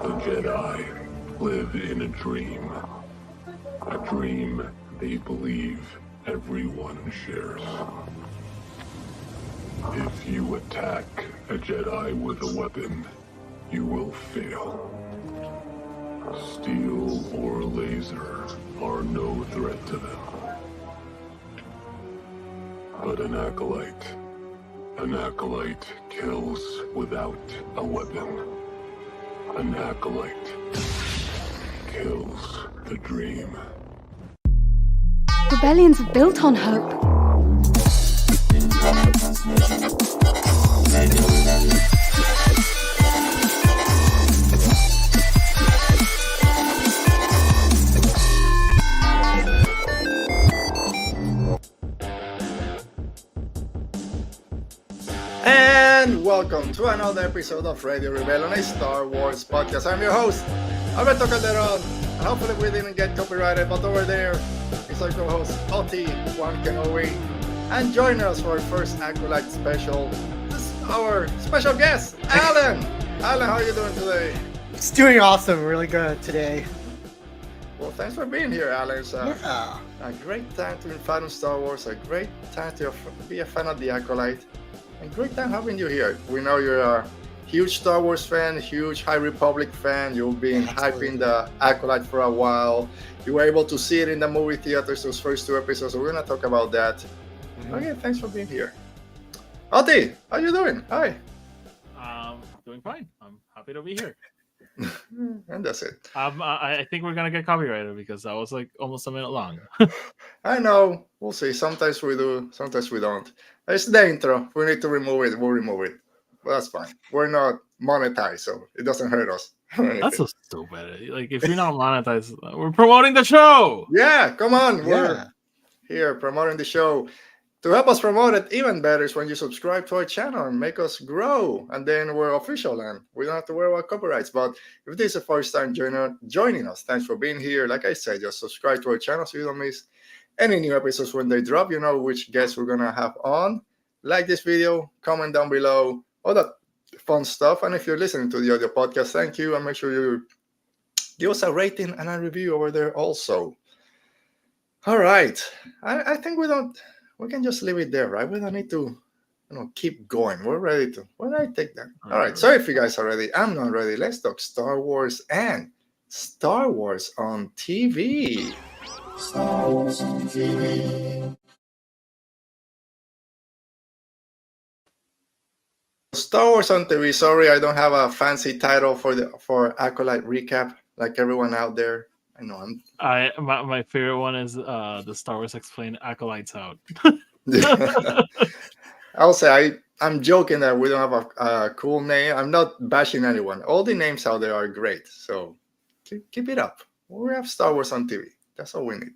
The Jedi live in a dream they believe everyone shares. If you attack a Jedi with a weapon, you will fail. Steel or laser are no threat to them. But an Acolyte kills without a weapon. An Acolyte kills the dream. Rebellions are built on hope. And welcome to another episode of Radio Rebellion, a Star Wars podcast. I'm your host, Alberto Calderon, and hopefully we didn't get copyrighted, but over there is our co-host, Oti Juan Kenowi, and join us for our first Acolyte special. This is our special guest, Alan. Alan, how are you doing today? It's doing awesome, really good today. Well, thanks for being here, Alan. It's a great time to be a fan of Star Wars, a great time to be a fan of the Acolyte. And great time having you here. We know you're a huge Star Wars fan, huge High Republic fan. You've been hyping the Acolyte for a while. You were able to see it in the movie theaters, those first two episodes. So we're going to talk about that. Okay, thanks for being here. Oti, how you doing? Hi. Doing fine. I'm happy to be here. And that's it. I think we're going to get copyrighted because that was like almost a minute long. I know. We'll see. Sometimes we do, sometimes we don't. It's the intro. We need to remove it. We'll remove it. But that's fine. We're not monetized, so it doesn't hurt us. That's so stupid. Like, if you're not monetized, we're promoting the show. Yeah, come on. We're here promoting the show. To help us promote it even better is when you subscribe to our channel and make us grow. And then we're official and we don't have to worry about copyrights. But if this is the first time joining us, thanks for being here. Like I said, just subscribe to our channel so you don't miss any new episodes when they drop. You know which guests we're going to have on. Like this video, comment down below, all that fun stuff. And if you're listening to the audio podcast, thank you. And make sure you give us a rating and a review over there also. All right. I think we can just leave it there, right? We don't need to keep going. We're ready to. Why don't I take that? All right. So if you guys are ready, I'm not ready. Let's talk Star Wars and Star Wars on TV. Star Wars on TV. Star Wars on TV. Sorry, I don't have a fancy title for Acolyte recap like everyone out there. I know my favorite one is the Star Wars Explained Acolytes Out. I'll say I'm joking that we don't have a cool name. I'm not bashing anyone. All the names out there are great. So keep it up. We have Star Wars on TV. That's all we need.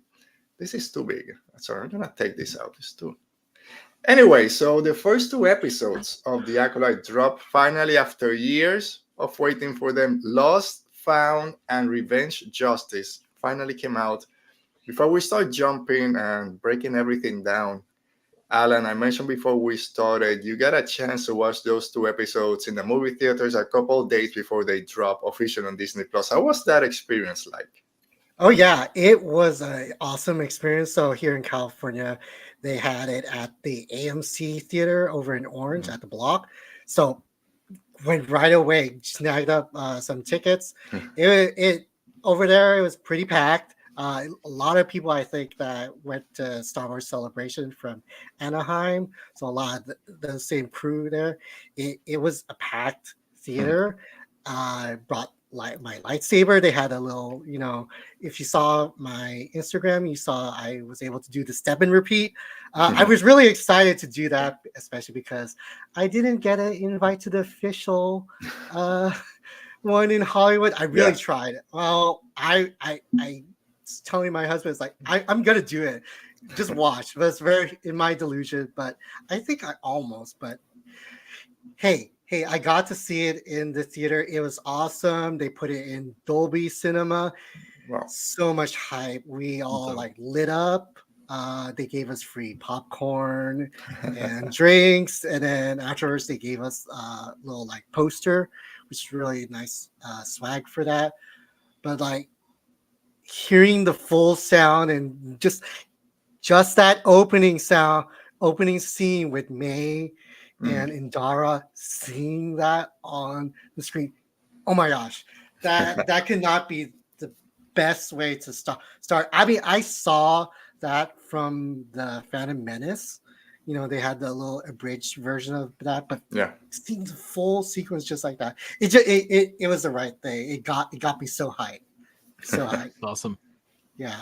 This is too big. Sorry, I'm gonna take this out. It's too. Anyway, so the first two episodes of the Acolyte drop finally after years of waiting for them. Lost, Found, and Revenge Justice finally came out. Before we start jumping and breaking everything down, Alan, I mentioned before we started, you got a chance to watch those two episodes in the movie theaters a couple of days before they drop officially on Disney Plus. How was that experience like? Oh yeah, it was an awesome experience. So here in California, they had it at the AMC theater over in Orange at the Block. So went right away, snagged up some tickets. It over there, it was pretty packed. A lot of people, I think, that went to Star Wars Celebration from Anaheim. So a lot of the same crew there. It was a packed theater. I brought my lightsaber. They had a little, if you saw my Instagram, you saw I was able to do the step and repeat. I was really excited to do that, especially because I didn't get an invite to the official one in Hollywood. I really tried. Well, I was telling my husband, it's like, I'm going to do it. Just watch. But it's very in my delusion, but I think I almost, but hey, I got to see it in the theater. It was awesome. They put it in Dolby Cinema. Wow. So much hype. We all lit up. They gave us free popcorn and drinks. And then afterwards, they gave us a little poster which is really nice swag for that. But like hearing the full sound and just that opening scene with May and Indara seeing that on the screen. Oh my gosh, that could not be the best way to start. I mean, I saw that from the Phantom Menace. You know, they had the little abridged version of that, but seeing the full sequence just like that, it was the right thing. It got me so hyped. So hyped. Awesome. Yeah.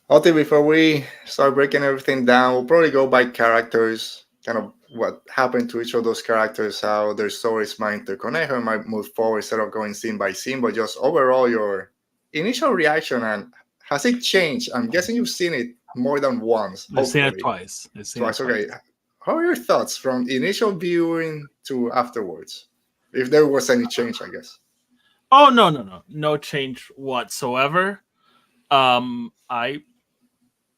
Oti, before we start breaking everything down, we'll probably go by characters, kind of what happened to each of those characters, how their stories might interconnect, how it might move forward instead of going scene by scene, but just overall your initial reaction, and has it changed? I'm guessing you've seen it more than once. I've seen it twice. Okay. How are your thoughts from initial viewing to afterwards? If there was any change, I guess. Oh, no change whatsoever. I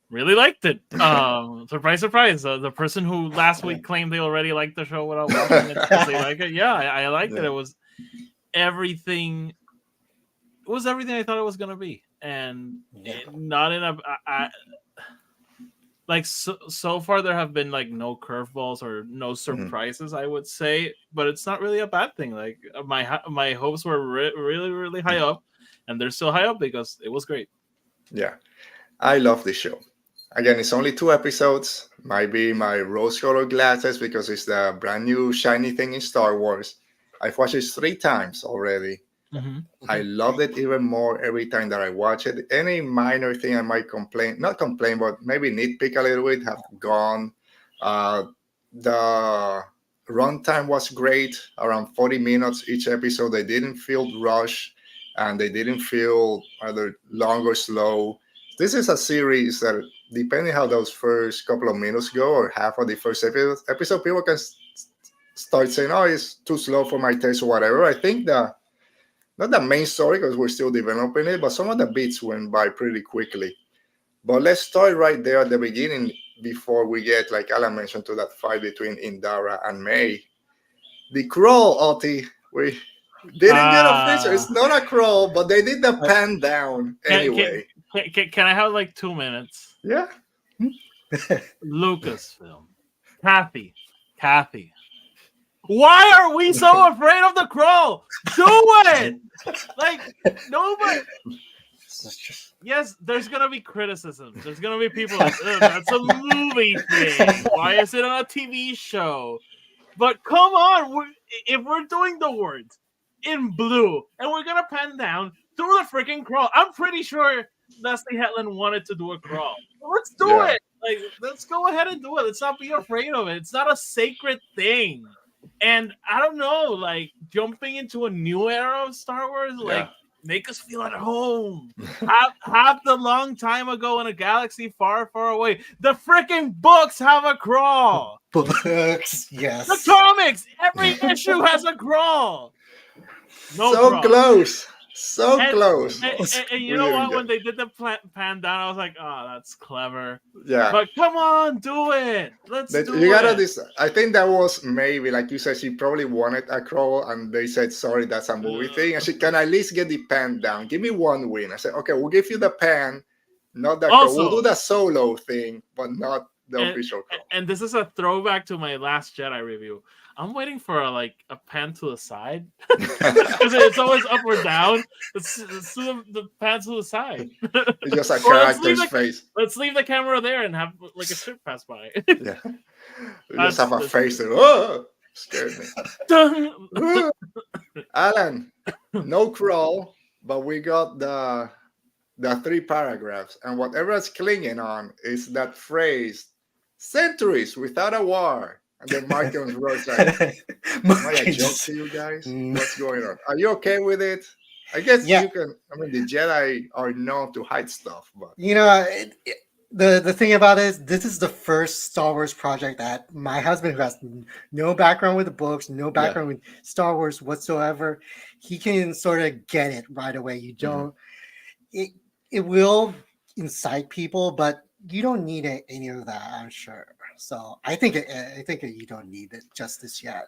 really liked it. Surprise, surprise. The person who last week claimed they already liked the show without watching it, they like it. Yeah, I liked it. It was everything. It was everything I thought it was gonna be, and not in a. Like so far, there have been like no curveballs or no surprises. I would say, but it's not really a bad thing. Like my hopes were really high up, and they're still high up because it was great. Yeah, I love this show. Again, it's only 2 episodes. Might be my rose-colored glasses because it's the brand new shiny thing in Star Wars. I've watched it 3 times already. I loved it even more every time that I watch it. Any minor thing I might not complain, but maybe nitpick a little bit, have gone. The runtime was great, around 40 minutes each episode. They didn't feel rushed, and they didn't feel either long or slow. This is a series that, depending how those first couple of minutes go, or half of the first episode, people can start saying, "Oh, it's too slow for my taste," or whatever. I think not the main story, because we're still developing it, but some of the beats went by pretty quickly. But let's start right there at the beginning before we get, like Alan mentioned, to that fight between Indara and May. The crawl, Oti, we didn't get a feature. It's not a crawl, but they did the pan down anyway. Can I have like 2 minutes? Yeah. Lucasfilm. Kathy. Why are we so afraid of the crawl? Do it! Like, nobody. Yes, there's going to be criticism. There's going to be people like, that's a movie thing. Why is it on a TV show? But come on, if we're doing the words in blue and we're going to pan down, do the freaking crawl. I'm pretty sure Leslie Hetland wanted to do a crawl. Let's do it. Like, let's go ahead and do it. Let's not be afraid of it. It's not a sacred thing. And I don't know, like, jumping into a new era of Star Wars, like, make us feel at home. Have the long time ago in a galaxy far, far away. The freaking books have a crawl. Books, yes. The comics, every issue has a crawl. Close. Close. And you know what? When they did the pan down, I was like, "Oh, that's clever." Yeah. But come on, do it. Let's do you gotta it. I think that was maybe, like you said, she probably wanted a crawl, and they said, "Sorry, that's a movie thing." And she can at least get the pan down. Give me one win. I said, "Okay, we'll give you the pan, not the crawl. We'll do the solo thing, but not the official crawl." And this is a throwback to my Last Jedi review. I'm waiting for a pan to the side because it's always up or down. It's the pan to the side. It's just a character's face. Let's leave the camera there and have like a ship pass by. Yeah, you just have a face that, oh, scared me. Alan, no crawl, but we got the 3 paragraphs, and whatever it's clinging on is that phrase, "centuries without a war." And then Marcus wrote like, "Am I a joke to you guys? What's going on? Are you okay with it?" I guess you can. I mean, the Jedi are known to hide stuff, but you know, the thing about it is, this is the first Star Wars project that my husband, who has no background with the books, no background with Star Wars whatsoever, he can sort of get it right away. You don't. It will incite people, but you don't need any of that, I'm sure. So I think you don't need it justice yet.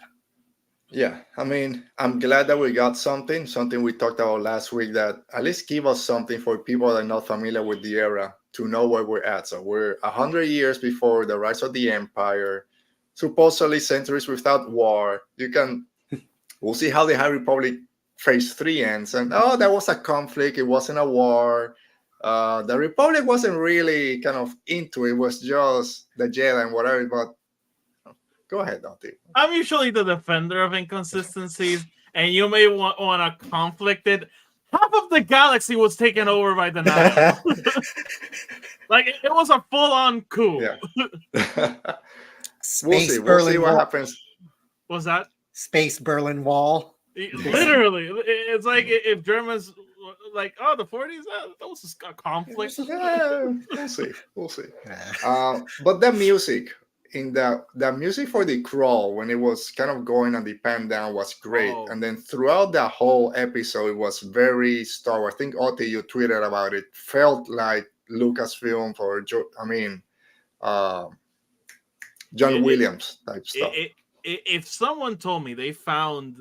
Yeah, I mean, I'm glad that we got something we talked about last week that at least give us something for people that are not familiar with the era to know where we're at. So we're 100 years before the rise of the empire, supposedly centuries without war. We'll see how the High Republic Phase 3 ends. And oh, that was a conflict. It wasn't a war. The Republic wasn't really kind of into it. It was just the Jedi and whatever. But go ahead, Dante. I'm usually the defender of inconsistencies, and you may want a conflicted. Half of the galaxy was taken over by the Nihil. Like it was a full-on coup. Yeah. Space We'll see. We'll Berlin see what Wall. happens. Was that Space Berlin Wall. literally? It's like if Germans like, oh, the 40s, that was a conflict. Yeah, we'll see. We'll see. But the music in the music for the crawl when it was kind of going and the pan down was great. Oh. And then throughout the whole episode, it was very Star Wars. I think Oti, you tweeted about it. Felt like Lucasfilm or John Williams type stuff. If someone told me they found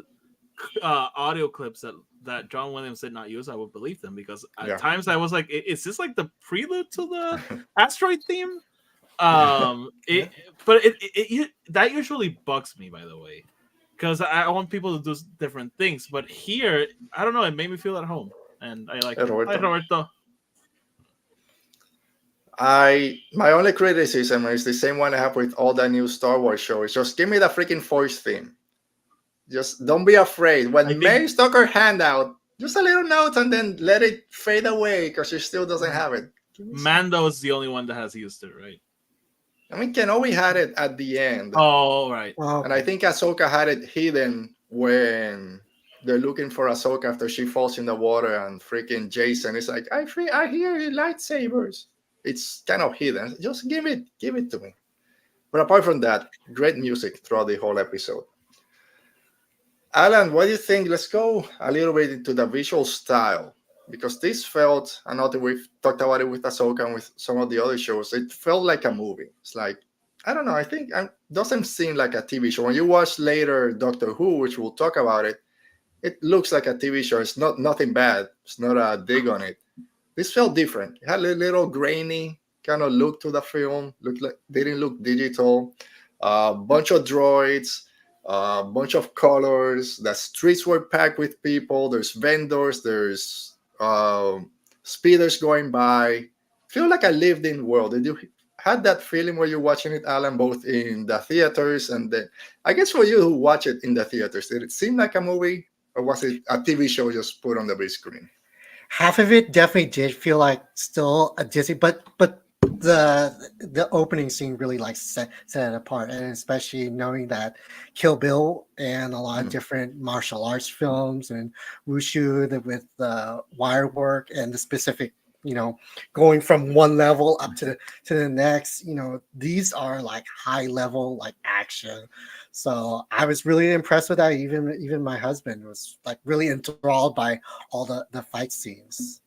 audio clips that John Williams did not use, I would believe them, because at times I was like, is this like the prelude to the asteroid theme? But it that usually bugs me, by the way, because I want people to do different things. But here, I don't know, it made me feel at home, and I like it. Hi, Roberto. My only criticism is the same one I have with all the new Star Wars shows. Just give me the freaking Force theme. Just don't be afraid. When May stuck her hand out, just a little note and then let it fade away because she still doesn't have it. Mando is the only one that has used it, right? I mean, Kenobi had it at the end. Oh, right. And I think Ahsoka had it hidden when they're looking for Ahsoka after she falls in the water, and freaking Jason is like, I hear lightsabers. It's kind of hidden. Just give it to me. But apart from that, great music throughout the whole episode. Alan, what do you think? Let's go a little bit into the visual style, because this felt, I know that we've talked about it with Ahsoka and with some of the other shows, it felt like a movie. It's like, I don't know, I think it doesn't seem like a TV show. When you watch later Doctor Who, which we'll talk about it looks like a TV show. It's nothing bad. It's not a dig on it. This felt different. It had a little grainy kind of look to the film. Didn't look digital. Bunch of droids, a bunch of colors. The streets were packed with people. There's vendors. There's speeders going by. Feel like a lived-in world. Did you had that feeling when you're watching it, Alan, both in the theaters and then, I guess for you who watch it in the theaters, did it seem like a movie, or was it a TV show just put on the big screen? Half of it definitely did feel like still a Disney, but the opening scene really like set it apart, and especially knowing that Kill Bill and a lot of different martial arts films and wushu with wire work and the specific, going from one level up to the next, these are like high level like action. So I was really impressed with that. Even my husband was like really enthralled by all the fight scenes.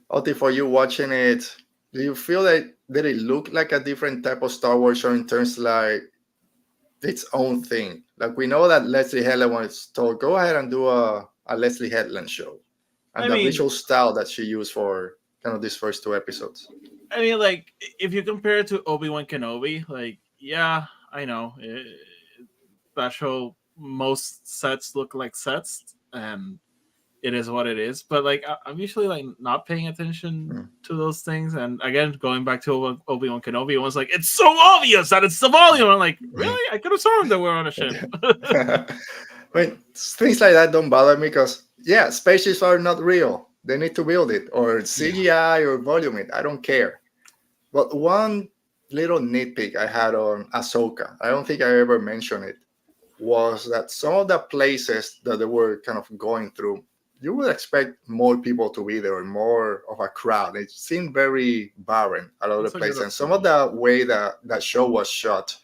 Oti, for you watching it, do you feel that did it look like a different type of Star Wars show in terms like its own thing? Like, we know that Leslie Headland was told, go ahead and do a Leslie Headland show. And the visual style that she used for kind of these first two episodes. I mean, like, if you compare it to Obi-Wan Kenobi, like, yeah, I know. That show, most sets look like sets, and it is what it is. But, like, I'm usually, like, not paying attention to those things. And, again, going back to Obi-Wan Kenobi, it was like, it's so obvious that it's the volume. I'm like, really? I could have sworn that we're on a ship. I mean, things like that don't bother me because, yeah, spaceships are not real. They need to build it, or CGI or volume it. I don't care. But one little nitpick I had on Ahsoka, I don't think I ever mentioned it, was that some of the places that they were kind of going through, you would expect more people to be there, or more of a crowd. It seemed very barren a lot of the places. And some of the way that show was shot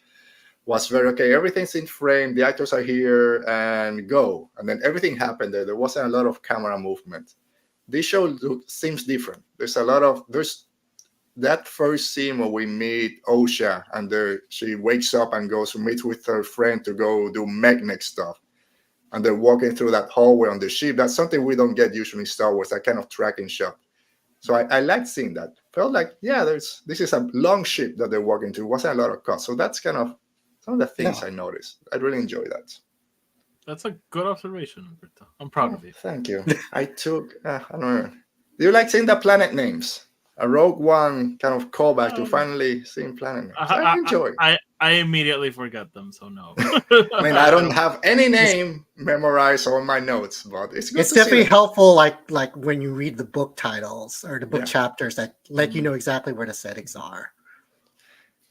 was very, okay, everything's in frame, the actors are here, and go. And then everything happened there. There wasn't a lot of camera movement. This show seems different. There's that first scene where we meet Osha and she wakes up and goes to meet with her friend to go do mech stuff. And they're walking through that hallway on the ship. That's something we don't get usually in Star Wars, that kind of tracking shot. So I liked seeing that. Felt like, this is a long ship that they're walking through. Wasn't a lot of cost. So that's kind of some of the things I noticed. I really enjoy that. That's a good observation, Alberto. I'm proud of you. Thank you. I took, I don't know. Do you like seeing the planet names? A Rogue One kind of callback to finally seeing planet names. I enjoy. I immediately forget them, so no. I mean, I don't have any name memorized on my notes, but it's good. It's definitely helpful, like when you read the book titles or the book chapters that let you know exactly where the settings are.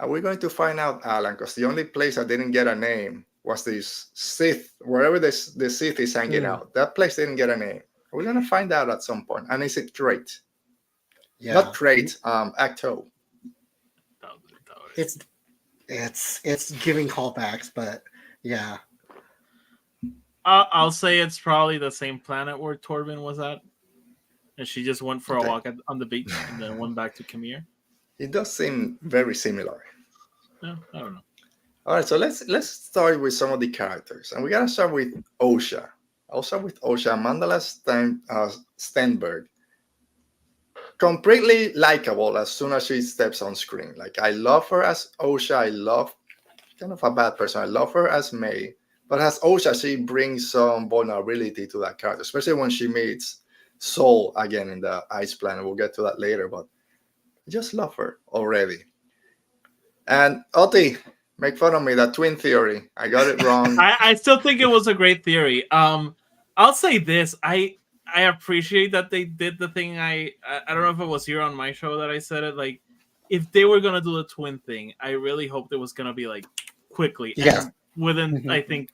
Are we going to find out, Alan? Because the only place I didn't get a name was this Sith, wherever the Sith is hanging out. That place didn't get a name. We're going to find out at some point. And is it Trait? Yeah. Not Trait, Acto. It's giving callbacks, but yeah. I'll say it's probably the same planet where Torben was at. And she just went for a walk on the beach and then went back to Qimir. It does seem very similar. Yeah, I don't know. All right, so let's start with some of the characters. And we got to start with Osha. I'll start with Osha, Mandala Stenberg. Completely likable as soon as she steps on screen. Like, I love her as Osha. I love, kind of a bad person. I love her as May. But as Osha, she brings some vulnerability to that character, especially when she meets Soul again in the Ice Planet. We'll get to that later, but I just love her already. And Oti, make fun of me, that twin theory. I got it wrong. I still think it was a great theory. I'll say this. I appreciate that they did the thing. I don't know if it was here on my show that I said it. Like, if they were gonna do the twin thing, I really hoped it was gonna be like quickly. Yeah. And within I think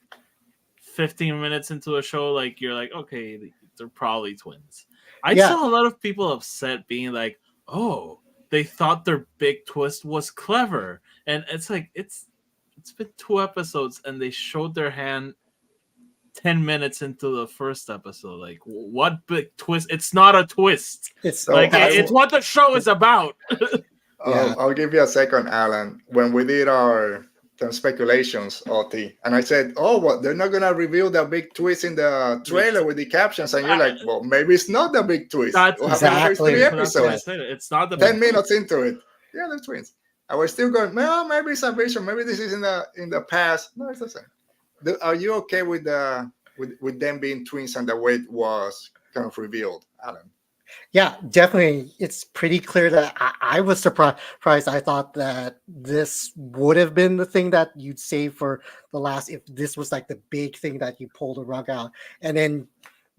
15 minutes into a show, like you're like, okay, they're probably twins. I saw a lot of people upset, being like, oh, they thought their big twist was clever, and it's like it's been 2 episodes and they showed their hand 10 minutes into the first episode. Like, what big twist? It's not a twist. It's like it's what the show is about. I'll give you a second, Alan. When we did our speculations, Oti, and I said, they're not gonna reveal the big twist in the trailer with the captions, and you're like, well, maybe it's not the big twist. That's exactly 3 episodes. It's not the 10 minutes into it. Yeah, they're twins. I was still going, well, maybe it's a vision. Maybe this is in the past. No, it's the same. Are you okay with with them being twins and the way it was kind of revealed, Alan? Yeah, definitely. It's pretty clear that I was surprised. I thought that this would have been the thing that you'd save for the last, if this was like the big thing that you pull the rug out and then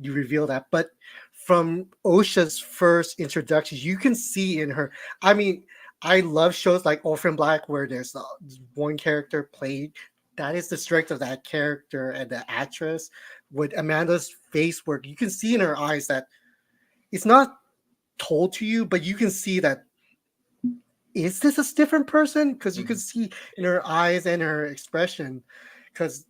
you reveal that. But from Osha's first introduction, you can see in her, I mean, I love shows like Orphan Black where there's one character played. That is the strength of that character and the actress. With Amanda's face work, you can see in her eyes that it's not told to you, but you can see that, is this a different person? Because you can see in her eyes and her expression. Because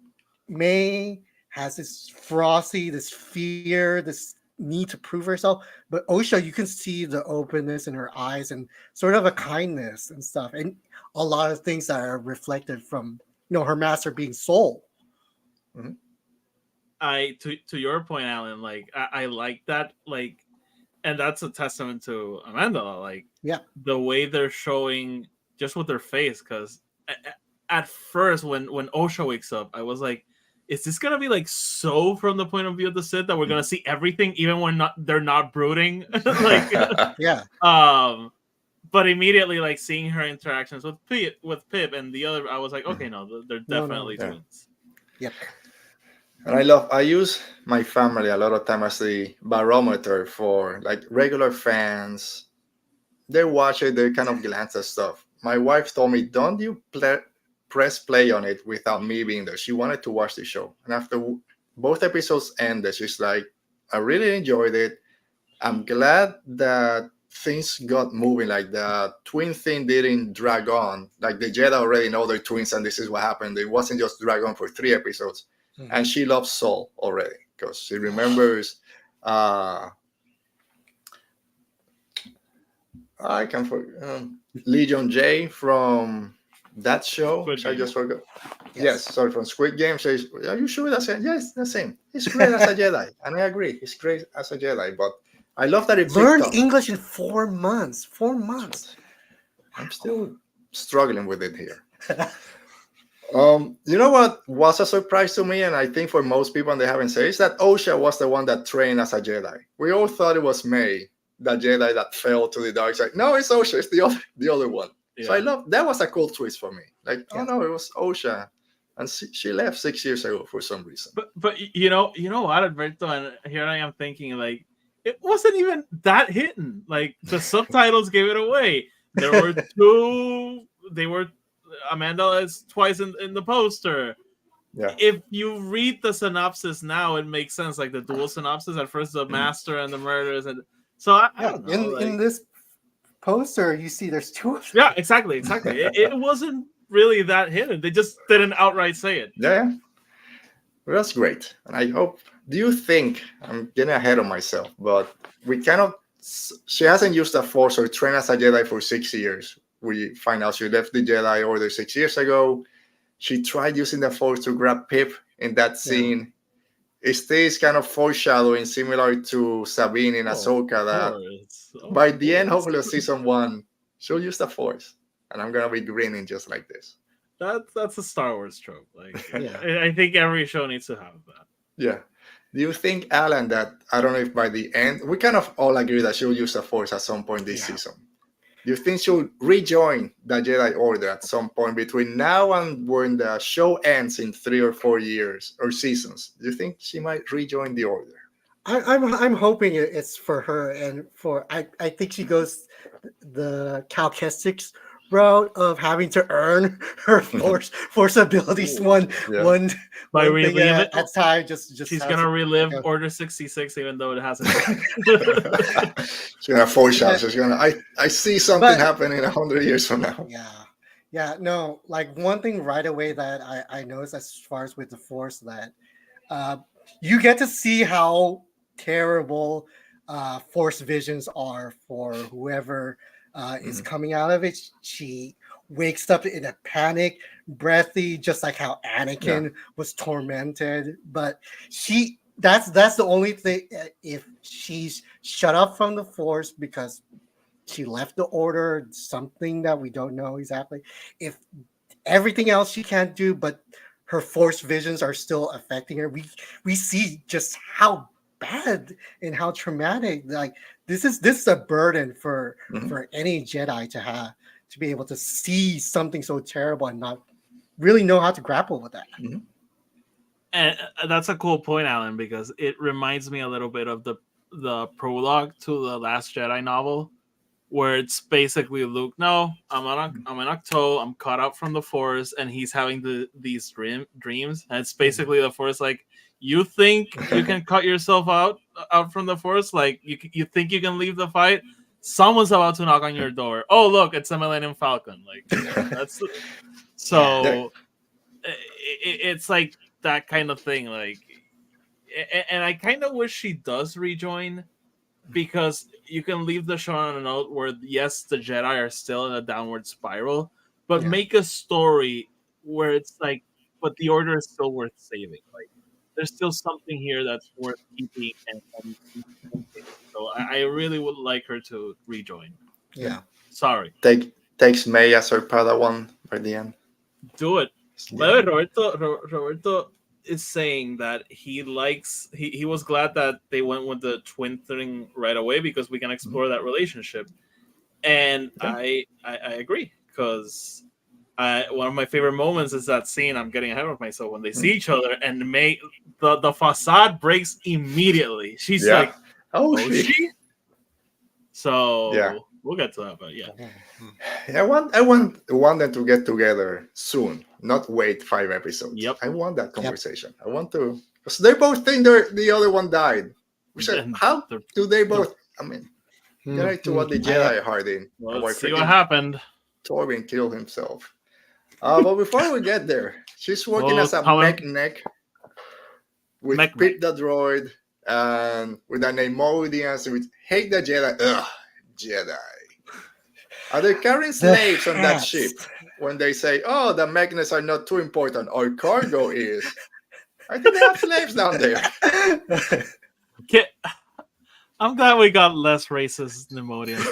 May has this frosty, this fear, this need to prove herself. But Osha, you can see the openness in her eyes and sort of a kindness and stuff. And a lot of things that are reflected from, her master being Soul. Mm-hmm. To your point, Alan, like I like that, like, and that's a testament to Amanda, like, the way they're showing just with their face. Because at first, when Osha wakes up, I was like, is this gonna be like so from the point of view of the Sith that we're gonna see everything, even when they're not brooding? Like, but immedially, like, seeing her interactions with Pip and the other, I was like, okay, no, they're definitely twins. Yep. And I use my family a lot of time as the barometer for like regular fans. They watch it, they kind of glance at stuff. My wife told me, don't you press play on it without me being there. She wanted to watch the show. And after both episodes ended, she's like, I really enjoyed it. I'm glad that things got moving. Like, the twin thing didn't drag on. Like, the Jedi already know they're twins and this is what happened. It wasn't just drag on for 3 episodes. Mm-hmm. And she loves Soul already because she remembers I can forget Legion J from that show. Squid I Game. just forgot. Yes, sorry, from Squid Game. Says, "Are you sure that's it?" Yes, the same. He's great as a Jedi, and I agree. He's great as a Jedi. But I love that he Learned picked up. English in 4 months. 4 months. I'm still struggling with it here. You know what was a surprise to me, and I think for most people, and they haven't said, is that Osha was the one that trained as a Jedi. We all thought it was May, the Jedi that fell to the dark side. No, it's Osha. It's the other one. Yeah. So I love that. Was a cool twist for me. Like, Yeah. oh no, it was Osha, and she left 6 years ago for some reason. But you know what, Alberto, and here I am thinking like it wasn't even that hidden. Like the subtitles gave it away. There were two. They were Amanda is twice in the poster. Yeah. If you read the synopsis now, it makes sense. Like the dual synopsis at first, the master and the murderers, and so I don't know. In this poster, you see there's two of them. Yeah, exactly. It wasn't really that hidden. They just didn't outright say it. Yeah. Well, that's great. And I hope, do you think, I'm getting ahead of myself, but she hasn't used the Force or trained as a Jedi for 6 years. We find out she left the Jedi Order 6 years ago. She tried using the Force to grab Pip in that scene. Is this kind of foreshadowing similar to Sabine in Ahsoka that by the end, hopefully, of season 1, she'll use the Force. And I'm going to be grinning just like this. That's a Star Wars trope. Like, I think every show needs to have that. Yeah. Do you think, Alan, that I don't know if by the end, we kind of all agree that she'll use the Force at some point this season. Do you think she'll rejoin the Jedi Order at some point between now and when the show ends in 3 or 4 years or seasons? Do you think she might rejoin the Order? I'm hoping it's for her, and for I think she goes the Cal Kestik's route of having to earn her force abilities one by reliving it at time. Just she's gonna relive Order 66 even though it hasn't. She's gonna foreshadow. She's gonna. I see something happening 100 years from now. Yeah. No, like one thing right away that I noticed as far as with the Force that you get to see how terrible Force visions are for whoever is coming out of it. She wakes up in a panic, breathy, just like how Anakin was tormented. But that's the only thing. If she's shut off from the Force because she left the Order, something that we don't know exactly. If everything else she can't do, but her Force visions are still affecting her, we see just how bad and how traumatic. Like this is a burden for any Jedi to have, to be able to see something so terrible and not really know how to grapple with that. And that's a cool point, Alan, because it reminds me a little bit of the prologue to the Last Jedi novel, where it's basically Luke, no, I'm in Octo, I'm cut out from the Force, and he's having these dreams, and it's basically the Force like, you think you can cut yourself out from the Force? Like you think you can leave the fight? Someone's about to knock on your door. Oh, look, it's a Millennium Falcon. Like that's so. It's like that kind of thing. Like, and I kind of wish she does rejoin, because you can leave the show on a note where yes, the Jedi are still in a downward spiral, but make a story where it's like, but the Order is still worth saving. Like, there's still something here that's worth keeping and so I really would like her to rejoin. Yeah. Sorry. Takes May as her Padawan by the end. Do it. By the way, Roberto is saying that he was glad that they went with the twin thing right away because we can explore that relationship. And I agree, because one of my favorite moments is that scene. I'm getting ahead of myself when they see each other, and the facade breaks immediately. She's like, "Oh, she." So we'll get to that, but I want them to get together soon, not wait 5 episodes. Yep. I want that conversation. I want to, because they both think the other one died. We said, how do they both? I mean, get to what the Jedi heart in. Let's see what happened. Torvin killed himself. But before we get there, she's working as a mech with Pip the droid and with an Neimoidians with hate the Jedi. Ugh, Jedi. Are they carrying slaves on that hats. ship? When they say, "Oh, the magnets are not too important, our cargo is." I think they have slaves down there. Okay. I'm glad we got less racist Nemodians.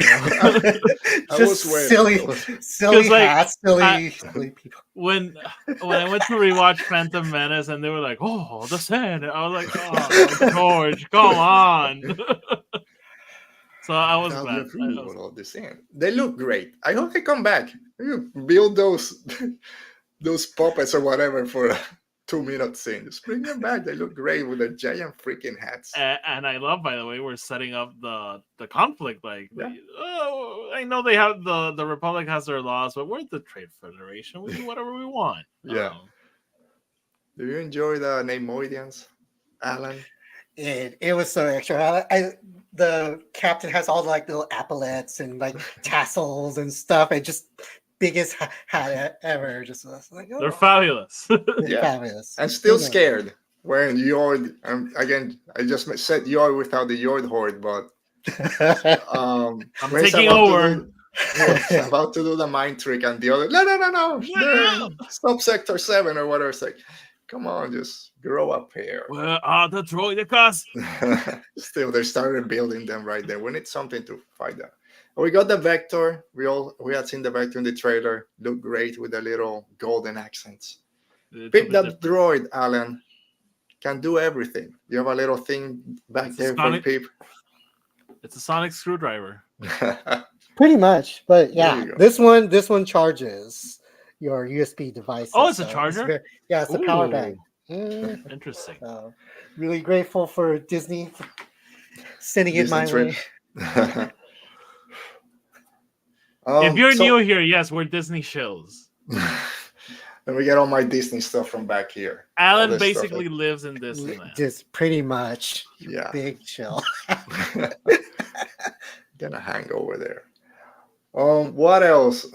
I Just was waiting. silly like, hats, silly people. When I went to rewatch Phantom Menace and they were like, "Oh, the sand," I was like, "Oh, George, come on." So I was Without glad. the rule of the sand. They look great. I hope they come back. You build those puppets or whatever for a 2-minute scene. Just bring them back. They look great with their giant freaking hats. And I love, by the way, we're setting up the conflict. Like, Yeah. I know they have the Republic has their laws, but we're the Trade Federation. We do whatever we want. Yeah. Do you enjoy the Neimoidians, Alan? It was so extra. The captain has all like little epaulets and like tassels and stuff, and just biggest hat ever. Just like, oh, They're fabulous. Yeah. fabulous. And still scared when Yord. Again, I just said Yord without the Yord Horde, but I'm when he's taking about to over. do- he's about to do the mind trick, and the other, no, stop Sector 7 or whatever. It's like, come on, just grow up here. Where are the droidicas? Still, they started building them right there. We need something to fight that. We got the Vector. We had seen the Vector in the trailer. Look great with the little golden accents. Pick that droid, Alan. Can do everything. You have a little thing back It's a there for sonic- Pip. It's a sonic screwdriver. Pretty much, but There yeah, you go. this one charges your USB device. Oh, it's a charger? It's a power Ooh. bank. Interesting. So, really grateful for Disney for sending it Disney my trip. way. If you're new here, yes, we're Disney shills. Let me get all my Disney stuff from back here. Alan this stuff basically lives in Disneyland. Just pretty much. Yeah. Big chill. Gonna hang over there. What else?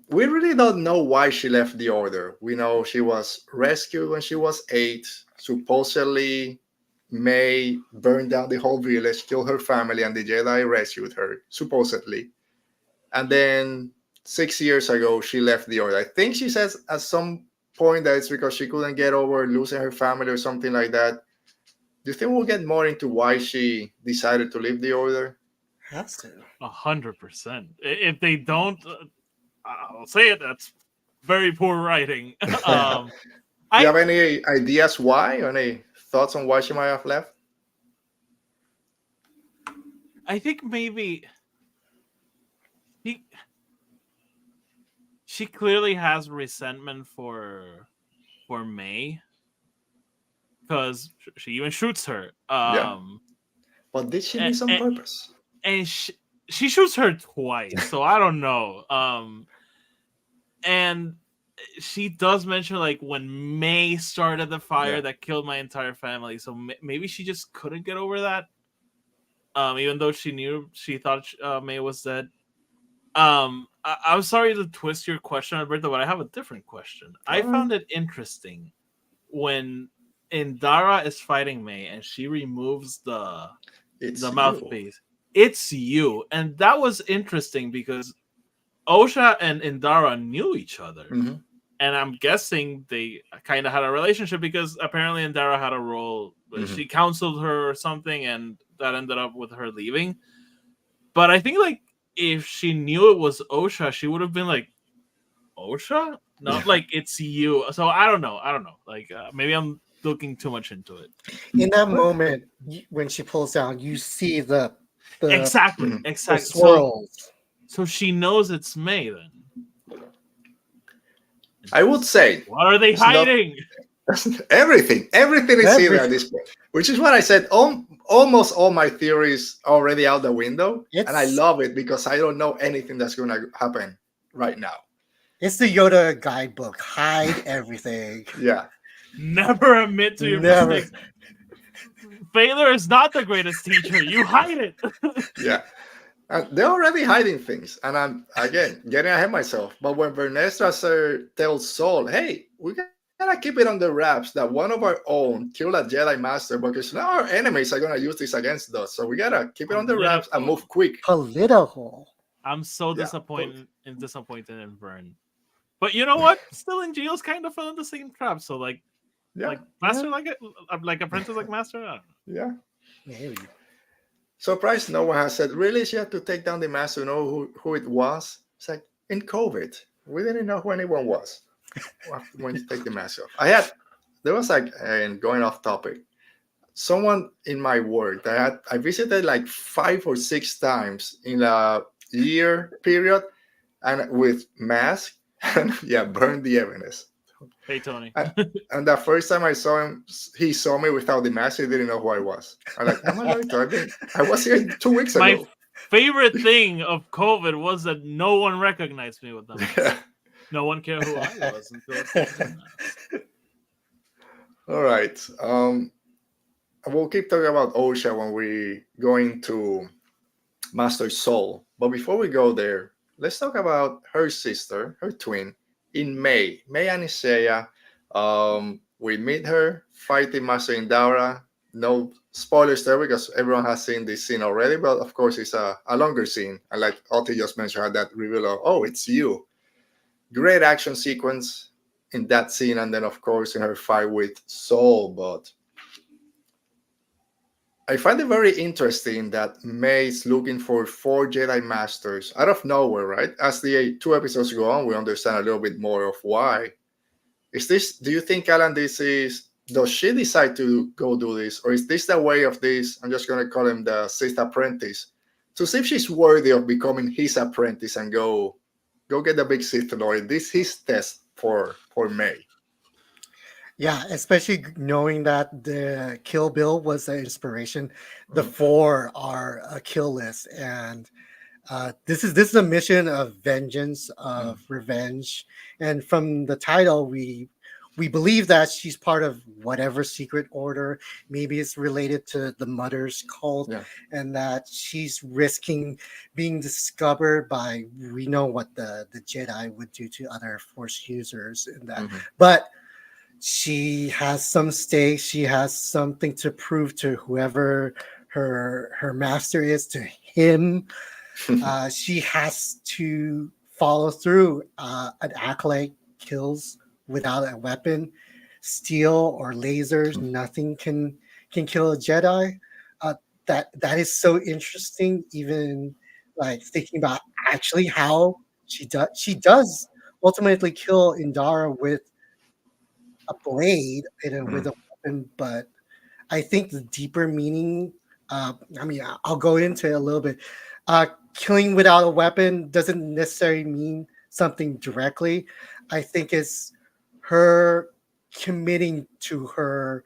We really don't know why she left the Order. We know she was rescued when she was 8. Supposedly, May burned down the whole village, killed her family, and the Jedi rescued her, supposedly. And then 6 years ago, she left the Order. I think she says at some point that it's because she couldn't get over losing her family or something like that. Do you think we'll get more into why she decided to leave the Order? Has to. 100%. If they don't, I'll say it. That's very poor writing. Do you have any ideas why? Or any thoughts on why she might have left? I think maybe she clearly has resentment for May because she even shoots her. But did she miss on purpose? And she shoots her twice, so I don't know. And she does mention like when May started the fire that killed my entire family, so maybe she just couldn't get over that. Even though she thought May was dead. I'm sorry to twist your question, Alberto, but I have a different question. I found it interesting when Indara is fighting May and she removes the mouthpiece. It's you. And that was interesting because Osha and Indara knew each other. Mm-hmm. And I'm guessing they kind of had a relationship because apparently Indara had a role. She counseled her or something, and that ended up with her leaving. But I think like if she knew it was Osha, she would have been like, Osha? Not like it's you. So I don't know. Like maybe I'm looking too much into it. In that moment when she pulls down, you see the exactly the swirls. So she knows it's May then. I would say. What are they hiding? Everything is here at this point. Which is what I said. Almost all my theories are already out the window, and I love it because I don't know anything that's going to happen right now. It's the Yoda guidebook. Hide everything. Yeah. Never admit to your mistakes. Failure is not the greatest teacher. You hide it. Yeah. They're already hiding things. And I'm, again, getting ahead of myself. But when Vernestra tells Saul, hey, we gotta keep it on the wraps that one of our own killed a Jedi Master because now our enemies are going to use this against us. So we gotta keep it on the wraps and move quick. Political. I'm so Yeah, disappointed in Vern. But you know what? Still, in Geo's kind of fell in the same trap. So like yeah, Master, like Apprentice, like Master. I don't know. yeah. Maybe. Surprised no one has said, really, she had to take down the master to know who it was? It's like, in COVID, we didn't know who anyone was when you take the mask off. There was like, and going off topic, someone in my work that I visited like 5 or 6 times in a year period and with mask and yeah, burned the evidence. Hey Tony. And the first time I saw him, he saw me without the mask. He didn't know who I was. I'm like, am I lying to you? I was here 2 weeks My ago. favorite thing of COVID was that no one recognized me with them. Yeah. No one cared who I was until. All right. We'll keep talking about Osha when we go into Master Soul. But before we go there, let's talk about her sister, her twin, in May. May and Isaiah. We meet her fighting Master Indara. No spoilers there because everyone has seen this scene already, but of course it's a longer scene. And like Oti just mentioned, had that reveal of, oh, it's you. Great action sequence in that scene, and then of course in her fight with Soul. But I find it very interesting that May's looking for 4 Jedi Masters out of nowhere, right? As the 2 episodes go on, we understand a little bit more of why. Do you think, Alan, does she decide to go do this? Or is this the way of this, I'm just going to call him the Sith apprentice, to see if she's worthy of becoming his apprentice and go get the big Sith Lord? This is his test for May. Yeah, especially knowing that the Kill Bill was the inspiration. The 4 are a kill list, and this is a mission of vengeance, of revenge. And from the title, we believe that she's part of whatever secret order. Maybe it's related to the Mother's cult, and that she's risking being discovered by, we know what the Jedi would do to other Force users in that, but she has some stake. She has something to prove to whoever her master is, to him. She has to follow through. An acolyte kills without a weapon, steel or lasers. Nothing can kill a Jedi. That is so interesting. Even like thinking about actually how she does ultimately kill Indara with a blade with a weapon, but I think the deeper meaning, I'll go into it a little bit. Killing without a weapon doesn't necessarily mean something directly. I think it's her committing to her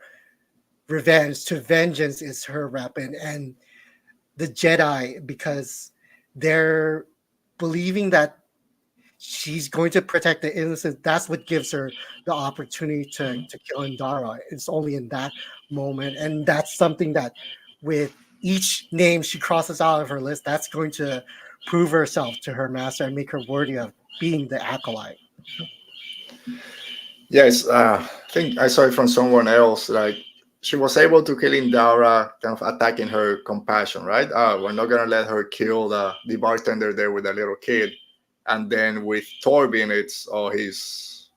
revenge, to vengeance is her weapon, and the Jedi, because they're believing that she's going to protect the innocent. That's what gives her the opportunity to kill Indara. It's only in that moment. And that's something that with each name she crosses out of her list, that's going to prove herself to her master and make her worthy of being the Acolyte. Yes, I think I saw it from someone else. Like, she was able to kill Indara, kind of attacking her compassion, right? We're not going to let her kill the bartender there with the little kid. And then with Torbin, it's all his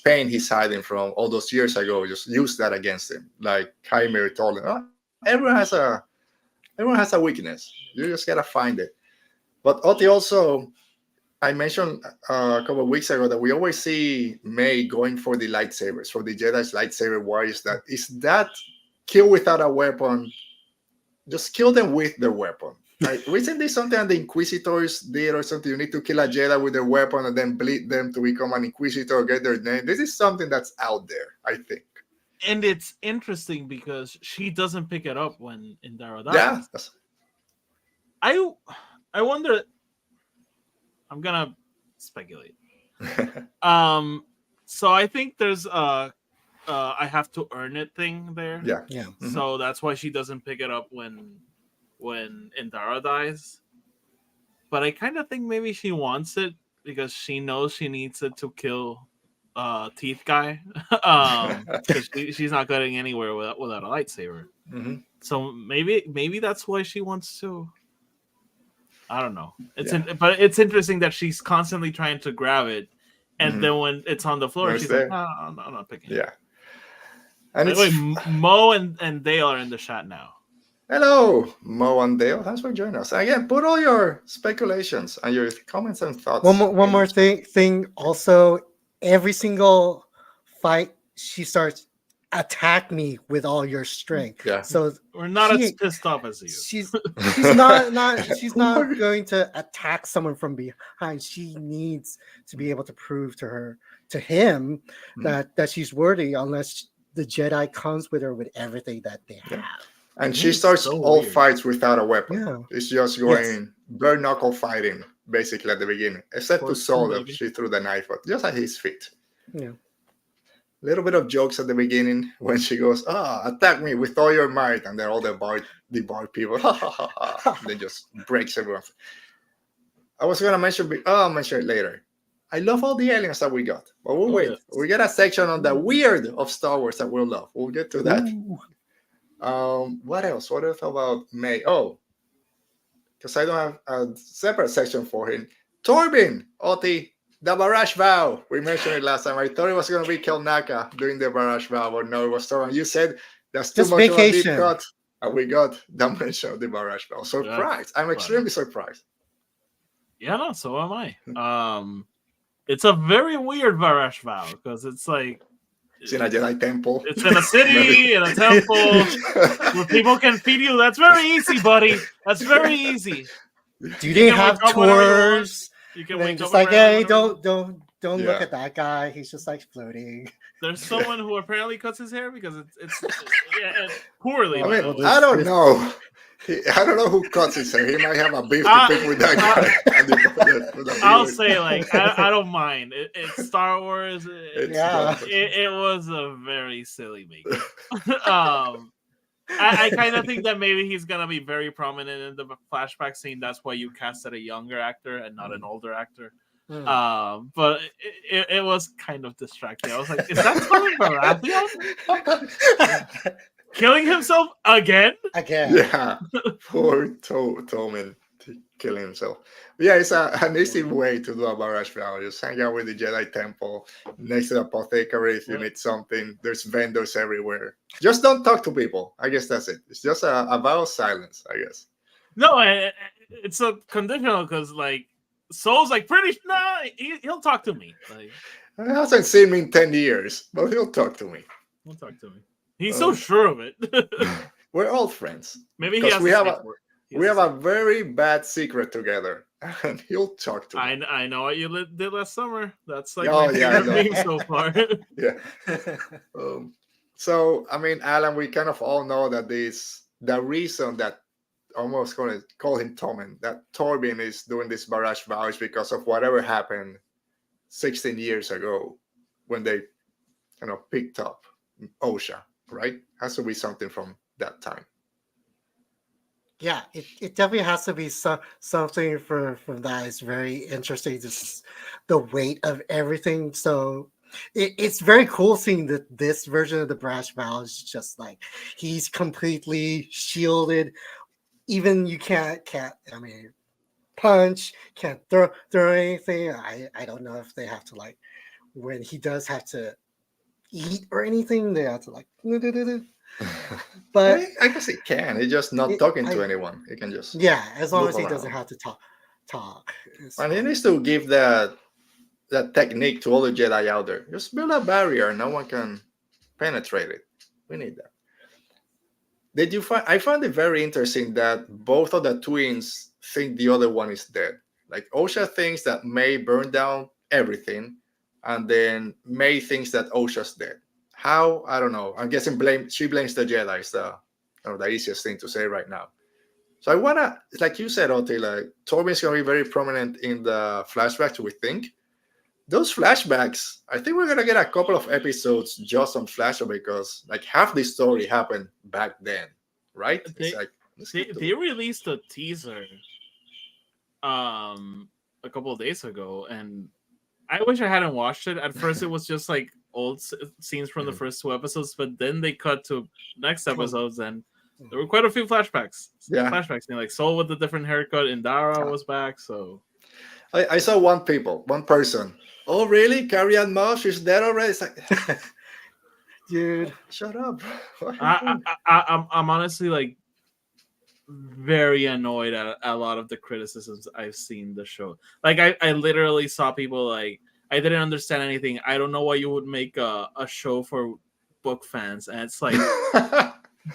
pain he's hiding from all those years ago. Just use that against him. Like Qimir told him, everyone has a weakness. You just gotta find it. But Oti also, I mentioned a couple of weeks ago that we always see May going for the lightsabers, for the Jedi's lightsaber warriors. Is that kill without a weapon? Just kill them with their weapon. Like, isn't this something that the Inquisitors did or something? You need to kill a Jedi with their weapon and then bleed them to become an Inquisitor or get their name. This is something that's out there, I think. And it's interesting because she doesn't pick it up when Indara dies. Yeah. I wonder. I'm gonna speculate. So I think there's I have to earn it thing there. Yeah. Yeah. So that's why she doesn't pick it up when Indara dies. But I kind of think maybe she wants it because she knows she needs it to kill Teeth Guy. Because she's not getting anywhere without a lightsaber. So maybe that's why she wants to. I don't know. But it's interesting that she's constantly trying to grab it, and then when it's on the floor, she's like, "No, I'm not picking it." Yeah. And by the way, Mo and Dale are in the chat now. Hello, Mo and Dale. Thanks for joining us. Again, put all your speculations and your comments and thoughts. One more thing. Also, every single fight, she starts attack me with all your strength. Yeah. So we're not as pissed off as you. She's not going to attack someone from behind. She needs to be able to prove to him that she's worthy, unless the Jedi comes with her with everything that they have. And she starts all fights without a weapon. Yeah. It's just going bare knuckle fighting basically at the beginning, except to Saul that she threw the knife at, just at his feet. Yeah. Little bit of jokes at the beginning when she goes, attack me with all your might, and then all the bar people, then just breaks everyone. I was gonna mention, I'll mention it later. I love all the aliens that we got, but we'll wait. Yes. We get a section on the weird of Star Wars that we'll love. We'll get to that. What else? What else about May? Oh, because I don't have a separate section for him. Torben, Oti. The Barrage Vow. We mentioned it last time. I thought it was going to be Kelnaka doing the Barrage Vow, but no, it was Torben. You said that's too much of a deep cut, and we got the mention of the Barrage Vow. Surprised. I'm extremely surprised. Yeah, no, so am I. It's a very weird Barrage Vow because it's like it's in a Jedi temple. It's in a city, in a temple, where people can feed you. That's very easy, buddy. That's very easy. Do they have tours? You can just like, hey, don't look at that guy. He's just like floating. There's someone who apparently cuts his hair because it's poorly. I mean, I don't know. I don't know who cuts his hair. He might have a beef to pick with that guy. I'll say, like, I don't mind. It's Star Wars. It was a very silly make. I kind of think that maybe he's gonna be very prominent in the flashback scene. That's why you casted a younger actor and not an older actor. But it was kind of distracting. I was like, is that Tommen Baratheon? Killing himself again? Yeah. Poor Tommen killing himself. Yeah, it's an easy way to do a Barrage Vow. Just hang out with the Jedi Temple next to the apothecary if you need something. There's vendors everywhere. Just don't talk to people. I guess that's it. It's just a vow of silence, I guess. No, it's a conditional because, like, Soul's like, he'll talk to me. Like, he hasn't seen me in 10 years, but he'll talk to me. He'll talk to me. He's so sure of it. We're all friends. Maybe he has we have a very bad secret together, and he'll talk to me. I know what you did last summer. That's like my favorite meme so far. Yeah. So, I mean, Alan, we kind of all know that the reason that almost going to call him Tommen, that Torben is doing this Barrage Vow is because of whatever happened 16 years ago when they picked up Osha, right? Has to be something from that time. Yeah, it definitely has to be something from that. It's very interesting, just the weight of everything. So it's very cool seeing that this version of the Barrage Vow is just like he's completely shielded. Even you can't punch, can't throw anything. I don't know if they have to, like, when he does have to eat or anything, they have to like but I guess it can. It's just not talking to anyone. It can just as long as he doesn't have to talk. And he needs to give that technique to all the Jedi out there. Just build a barrier, no one can penetrate it. We need that. Did you find? I found it very interesting that both of the twins think the other one is dead. Like Osha thinks that May burned down everything, and then May thinks that Osha's dead. How? I don't know. I'm guessing she blames the Jedi. It's the easiest thing to say right now. So I wanna, like you said, Oti, like Torben's gonna be very prominent in the flashbacks. We think those flashbacks. I think we're gonna get a couple of episodes just on flashback because like half the story happened back then, right? They released a teaser, a couple of days ago, and I wish I hadn't watched it. At first, it was just like old scenes from the first two episodes, but then they cut to next episodes, and There were quite a few flashbacks. Yeah. Flashbacks. Like Soul with the different haircut, Indara was back. So I saw one person. Oh, really? Carrie Ann Moss? She's dead already? It's like, Dude, shut up. I'm honestly like very annoyed at a lot of the criticisms I've seen the show. Like I literally saw people like, I didn't understand anything. I don't know why you would make a show for book fans. And it's like,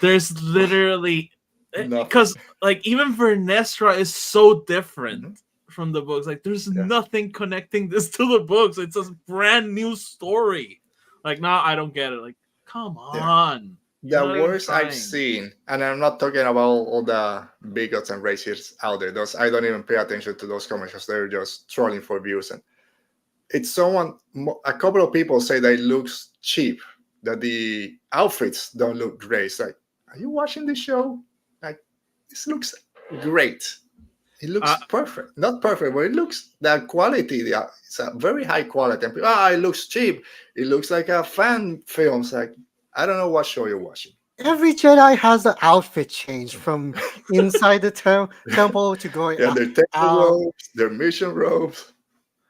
there's literally, because like even Vernestra is so different from the books. Like there's nothing connecting this to the books. It's a brand new story. Like, no, I don't get it. Like, come on. The worst I've seen, and I'm not talking about all the bigots and racists out there. Those I don't even pay attention to those comments. They're just trolling for views. And it's a couple of people say that it looks cheap, that the outfits don't look great. It's like, are you watching the show? Like, this looks great. It looks perfect. Not perfect, but it looks, the quality, it's a very high quality. And people, it looks cheap. It looks like a fan film. It's like, I don't know what show you're watching. Every Jedi has an outfit change from inside the temple to going out. Their temple robes, their mission robes.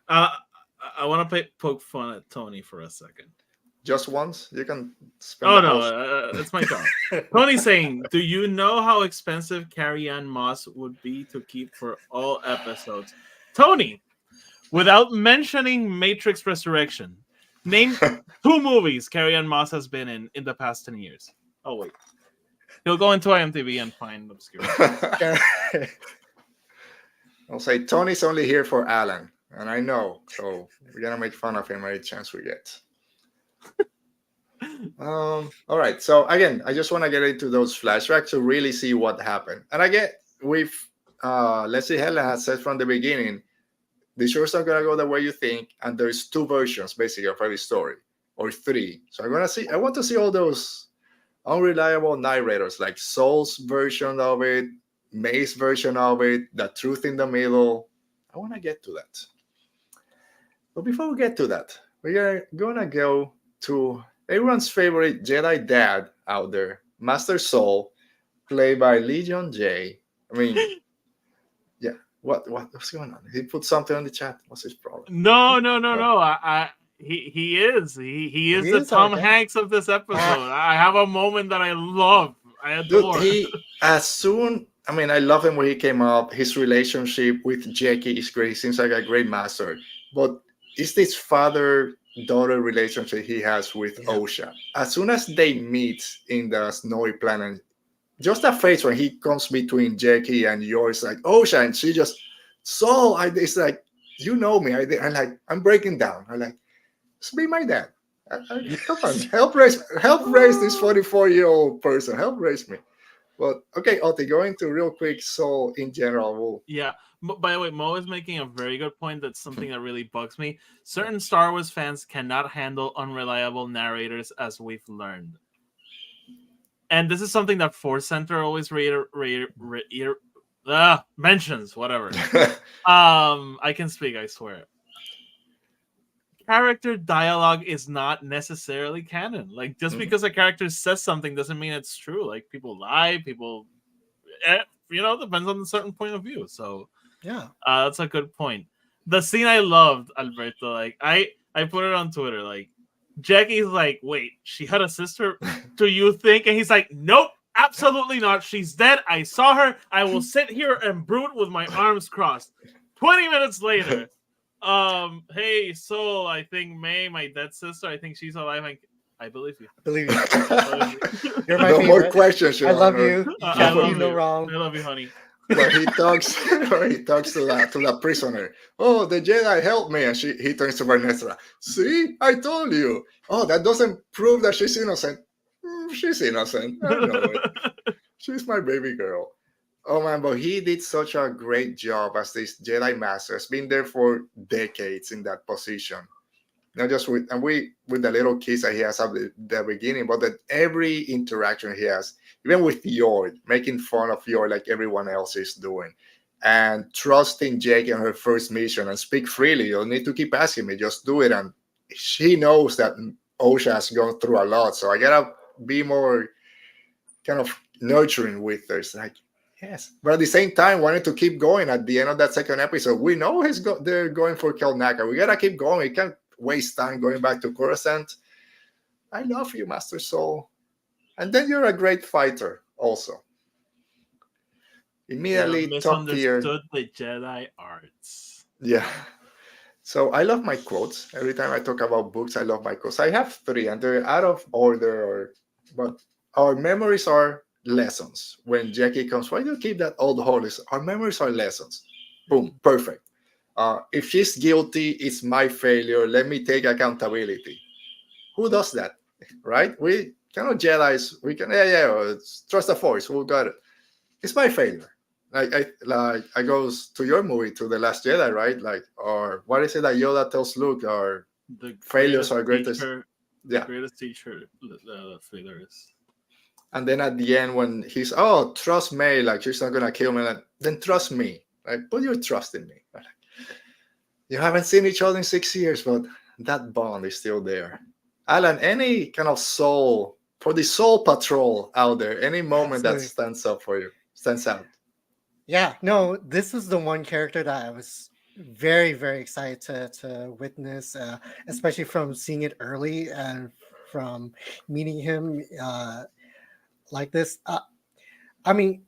I want to poke fun at Tony for a second. Just once? You can spend it's my job. Tony's saying, do you know how expensive Carrie Ann Moss would be to keep for all episodes? Tony, without mentioning Matrix Resurrection, name 2 movies Carrie Ann Moss has been in the past 10 years. Oh, wait. He'll go into IMDb and find obscure. I'll say Tony's only here for Alan, and I know, so we're going to make fun of him every chance we get. All right, so again, I just want to get into those flashbacks to really see what happened. And again, let's see, Helen has said from the beginning, the show's not gonna go the way you think, and there's 2 versions basically of every story, or 3. So I want to see all those unreliable narrators, like Soul's version of it, May's version of it, the truth in the middle. I want to get to that. But before we get to that, we are gonna go to everyone's favorite Jedi dad out there, Master Soul, played by Legion J. I mean, yeah. What's going on? He put something on the chat. What's his problem? No. He is the Tom Hanks of this episode. I have a moment that I love. I adore. Dude, I love him when he came up. His relationship with Jackie is great. He seems like a great master. But it's this father-daughter relationship he has with Osha. As soon as they meet in the snowy planet, just that face when he comes between Jackie and Yord, like Osha, and she just it's like, you know me. I'm breaking down. I'm like, just be my dad. Come on, help raise this 44-year-old person. Help raise me. But okay, Oti, going to real quick. Soul in general. Yeah. By the way, Mo is making a very good point. That's something that really bugs me. Certain Star Wars fans cannot handle unreliable narrators, as we've learned. And this is something that Force Center always mentions, whatever. I can speak, I swear. Character dialogue is not necessarily canon. Like, just because a character says something doesn't mean it's true. Like, people lie, depends on a certain point of view. So, yeah, that's a good point. The scene I loved, Alberto, like, I put it on Twitter, like, Jackie's like, wait, she had a sister? Do you think? And he's like, nope, absolutely not. She's dead. I saw her. I will sit here and brood with my arms crossed. 20 minutes later, hey, Soul, I think May, my dead sister, I think she's alive. I believe you. You're my no favorite. more questions. I love you. I love you. No wrong. I love you, honey. Where he talks to the prisoner. Oh, the Jedi helped me, and he turns to Vernestra. See, I told you. Oh, that doesn't prove that she's innocent. She's innocent. I know it. She's my baby girl. Oh man, but he did such a great job as this Jedi Master. Has been there for decades in that position. Not just with the little kids that he has at the beginning, but that every interaction he has, even with Yord, making fun of Yord like everyone else is doing, and trusting Jake in her first mission and speak freely. You don't need to keep asking me, just do it. And she knows that Osha has gone through a lot, so I gotta be more kind of nurturing with her. It's like, yes, but at the same time, wanted to keep going. At the end of that second episode, we know they're going for Kelnaka. We gotta keep going. We can't waste time going back to Coruscant. I love you, Master Soul. And then you're a great fighter, also. Immediately top tier. Misunderstood the Jedi arts. Yeah. So I love my quotes. Every time I talk about books, I love my quotes. I have 3, and they're out of order, but our memories are lessons. When Jackie comes, why do you keep that old holy? Our memories are lessons. Boom, perfect. If she's guilty, it's my failure. Let me take accountability. Who does that, right? We cannot Jedi's. We can, trust the Force. Who got it? It's my failure. I goes to your movie, to The Last Jedi, right? Like, or what is it that Yoda tells Luke? Or the failures are greatest. Greatest teacher, the failures. And then at the end, when he's, trust May, like she's not gonna kill me, like, then trust me. Like, put your trust in me. You haven't seen each other in 6 years, but that bond is still there. Alan, any kind of soul for the Soul Patrol out there? Any moment that stands out? Yeah, no, this was the one character that I was very, very excited to witness, especially from seeing it early and from meeting him like this. I mean,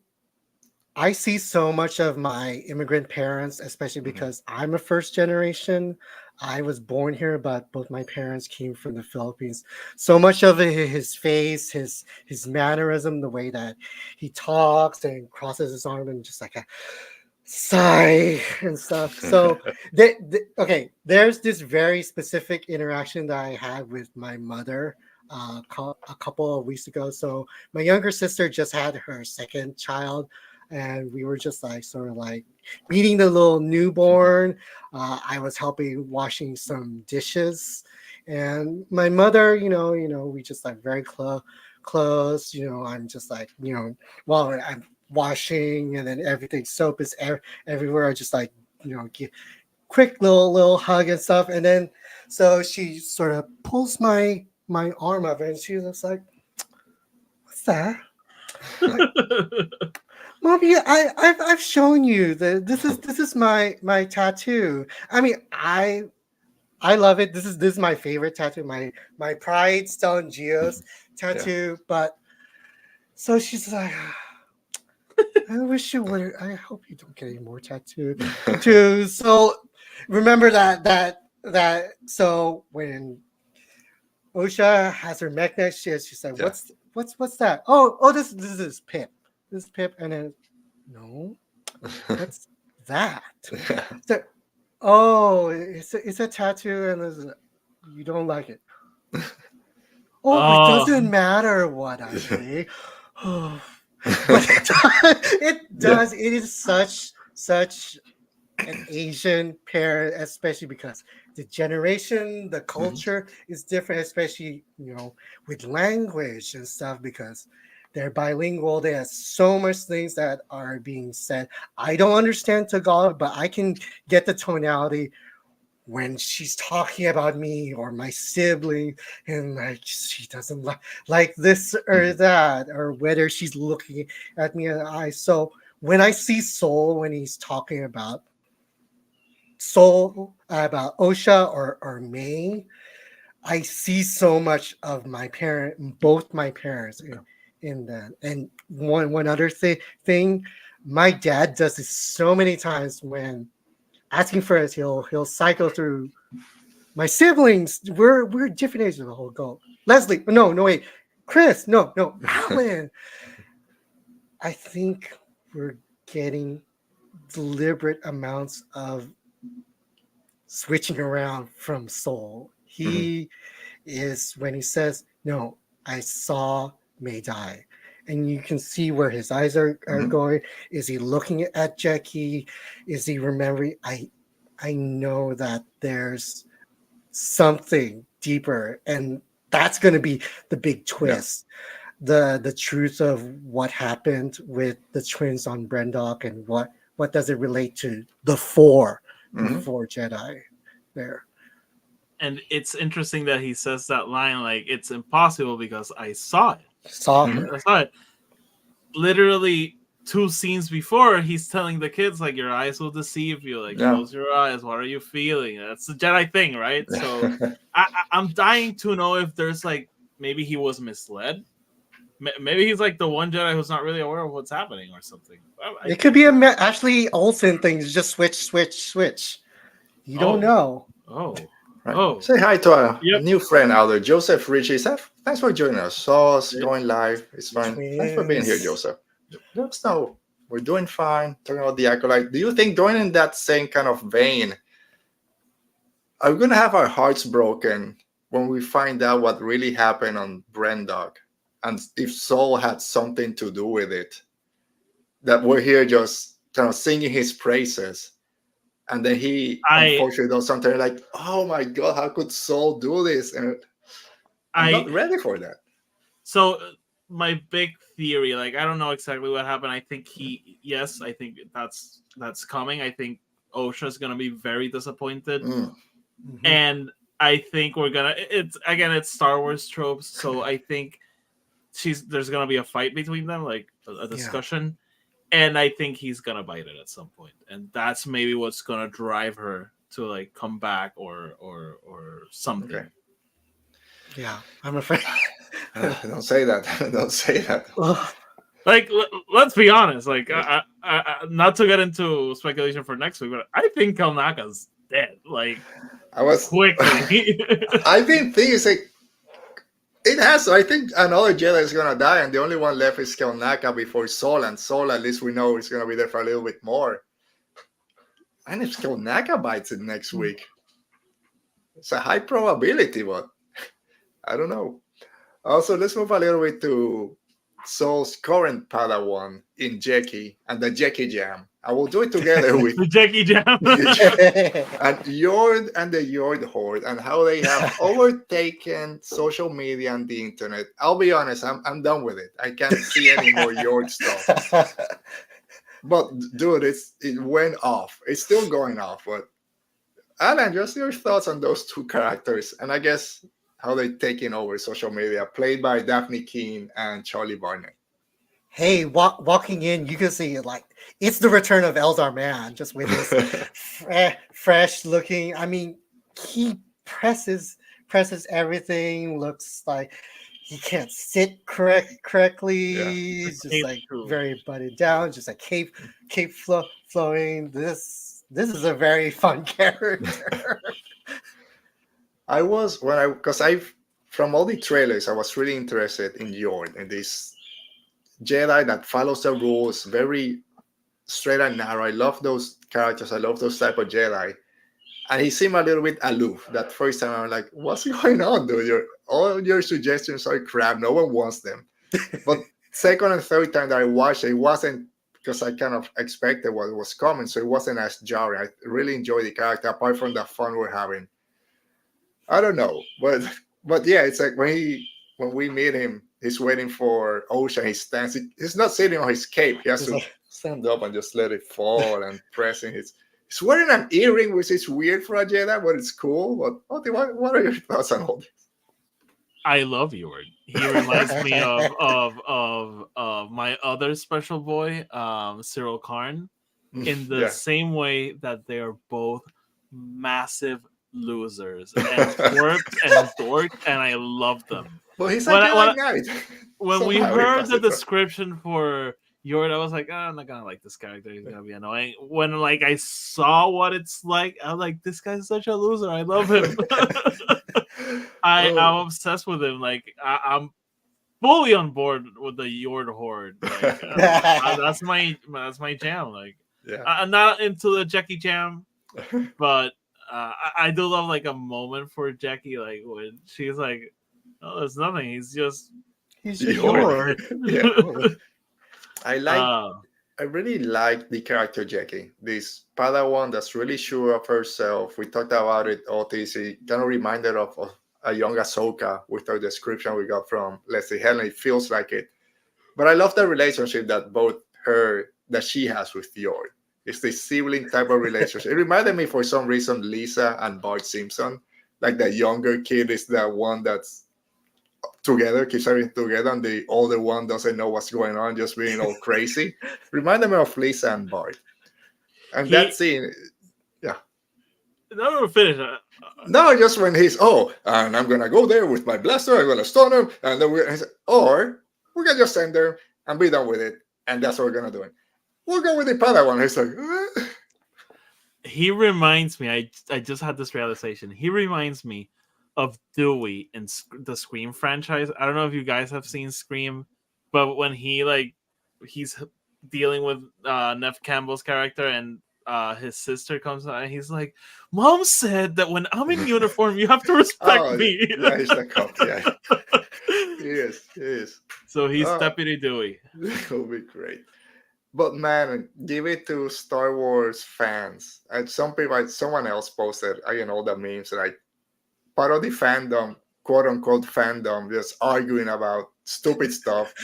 I see so much of my immigrant parents, especially because I'm a first generation. I was born here, but both my parents came from the Philippines. So much of his face, his mannerism, the way that he talks and crosses his arm and just like a sigh and stuff. So, okay, there's this very specific interaction that I had with my mother a couple of weeks ago. So my younger sister just had her second child, and we were just like sort of like meeting the little newborn. I was helping washing some dishes, and my mother, we just like very close. I'm just like, while I'm washing, and then everything, soap is everywhere. I just like, give quick little hug and stuff, and then so she sort of pulls my arm up, and she's just like, "What's that?" Like, Mommy, I've shown you that this is my tattoo. I mean, I love it. This is my favorite tattoo. My Pride Stellan Geo's tattoo. Yeah. But so she's like, I wish you would. I hope you don't get any more tattoos. So remember that. So when Osha has her mech neck, she said, "What's that? Oh, this is Pip. This is Pip." And then, no, what's that? So, it's a tattoo, and you don't like it. It doesn't matter what I say. But it does. It is such an Asian pair, especially because the generation, the culture is different, especially with language and stuff, because they're bilingual. They have so much things that are being said. I don't understand Tagalog, but I can get the tonality when she's talking about me or my sibling, and like she doesn't like this or that, or whether she's looking at me in the eye. So when I see Soul, when he's talking about Soul, about Osha or May, I see so much of both my parents in that. And one other thing, my dad does this so many times when asking for us, he'll cycle through my siblings. We're different ages. The whole go. Leslie, no, wait, Chris, no, Alan. I think we're getting deliberate amounts of switching around from Soul. He is, when he says, "No, I saw May die," and you can see where his eyes are going. Is he looking at Jackie? Is he remembering? I know that there's something deeper, and that's going to be the big twist. Yeah. The truth of what happened with the twins on Brendok, and what does it relate to the four Jedi there. And it's interesting that he says that line, like, it's impossible because I saw it. Saw her. I saw it. literally 2 scenes before, he's telling the kids like, your eyes will deceive you. Like, close your eyes. What are you feeling? That's the Jedi thing, right? So I'm dying to know if there's like, maybe he was misled. Maybe he's like the one Jedi who's not really aware of what's happening or something. It could be a Ashley Olsen thing. Just switch. You don't know. Right. Say hi to a new friend out there, Joseph Richie. Thanks for joining us. Saw us going live. It's fine. Thanks for being here, Joseph. Let us know. We're doing fine. Talking about the Acolyte. Do you think, going in that same kind of vein, are we going to have our hearts broken when we find out what really happened on Brendok? And if Saul had something to do with it, that we're here just kind of singing his praises, and then he unfortunately does something like, oh my God, how could Saul do this? And I'm not ready for that. So my big theory, like, I don't know exactly what happened. I think I think that's coming. I think Osha's going to be very disappointed. And I think it's Star Wars tropes. So I think there's gonna be a fight between them, like a discussion, and I think he's gonna bite it at some point, and that's maybe what's gonna drive her to like come back or something. Okay. Yeah, I'm afraid. Don't say that. Don't say that. Like, let's be honest. Like, I not to get into speculation for next week, but I think Kelnaka's dead. Like, quickly. I've been thinking, like, it has. So I think another Jedi is gonna die, and the only one left is Kelnaka before Saul. And Saul, at least we know, is gonna be there for a little bit more. And if Kelnaka bites it next week, it's a high probability, but I don't know. Also, let's move a little bit to Saul's current Padawan in Jeki and the Jeki Jam. I will do it together with the Jeki Jam and Yord and the Yord Horde, and how they have overtaken social media and the internet. I'll be honest, I'm done with it. I can't see any more Yord stuff. But dude, it went off. It's still going off. But Alan, just your thoughts on those two characters, and I guess how they're taking over social media, played by Daphne Keane and Charlie Barnett. Hey, walking in, you can see like it's the return of Eldar Man, just with this fresh looking. I mean, he presses everything. Looks like he can't sit correctly. Yeah. He's just like very butted down, just like cape flowing. This is a very fun character. From all the trailers, I was really interested in Yord, and this Jedi that follows the rules, very straight and narrow. I love those characters. I love those type of Jedi. And he seemed a little bit aloof. That first time, I'm like, what's going on, dude? All your suggestions are crap. No one wants them. But second and third time that I watched it wasn't, because I kind of expected what was coming, so it wasn't as jarring. I really enjoyed the character, apart from the fun we're having. I don't know, but yeah, it's like when we meet him, he's waiting for Osha. He stands. He's not sitting on his cape. He has to stand up and just let it fall and pressing his. He's wearing an earring, which is weird for a Jedi, but it's cool. But what are your thoughts on all this? I love Yord. He reminds me of my other special boy, Cyril Karn, in the same way that they are both massive losers and twerked and dorked, and I love them. Well, he's like when we heard the description for Yord, I was like, I'm not gonna like this character. He's gonna be annoying. When like I saw what it's like, I was like, this guy's such a loser. I love him. I'm obsessed with him. Like I'm fully on board with the Yord Horde. Like, that's my jam. Like I'm not into the Jeki Jam, but I do love like a moment for Jeki, like when she's like, "Oh, there's nothing. He's Yord." Yeah. I really like the character Jeki. This Padawan that's really sure of herself. We talked about it, Otis. It kind of reminded of a young Ahsoka with our description we got from Leslie Helen. It feels like it. But I love the relationship that she has with Yord. It's the sibling type of relationship. It reminded me, for some reason, Lisa and Bart Simpson. Like the younger kid is the one that's together, keeps everything together, and the older one doesn't know what's going on, just being all crazy. Reminded me of Lisa and Bart. And that scene, yeah. No, finish it. No, just when he's, and I'm gonna go there with my blaster, I'm gonna stun him, and then or we can just stand there and be done with it, and that's what we're gonna do. We'll go with the Padawan. He's like, He reminds me. I just had this realization. He reminds me of Dewey in the Scream franchise. I don't know if you guys have seen Scream, but when he's dealing with Neff Campbell's character and his sister comes out and he's like, Mom said that when I'm in uniform you have to respect me. Yeah, he's the cop. Yeah, he is. So he's Deputy Dewey. That would be great. But man, give it to Star Wars fans. And someone else posted, all the memes, like part of the fandom, quote unquote fandom, just arguing about stupid stuff,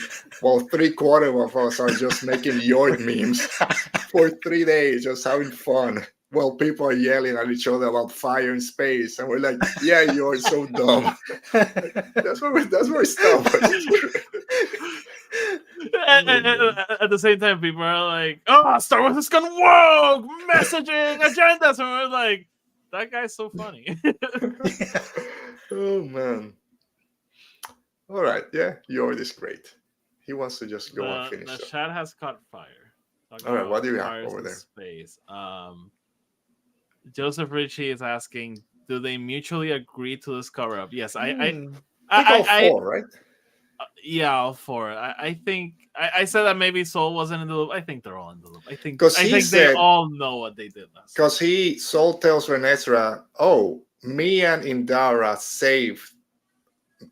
while 3/4 of us are just making Yord memes for 3 days, just having fun, while people are yelling at each other about fire in space, and we're like, "Yeah, you're so dumb." That's where we stop. And at the same time, people are like, "Oh, Star Wars is gone woke messaging agendas," and we're like, "That guy's so funny." Oh man. All right, yeah, Yord is great. He wants to just go and finish. The chat has caught fire. All right, what do you have over there? Space. Joseph Ritchie is asking, do they mutually agree to this cover-up? Yes, I all four, right? Yeah, all four. I think I said that maybe Soul wasn't in the loop. I think they're all in the loop. I think they all know what they did last. Because Soul tells Renesra, me and Indara saved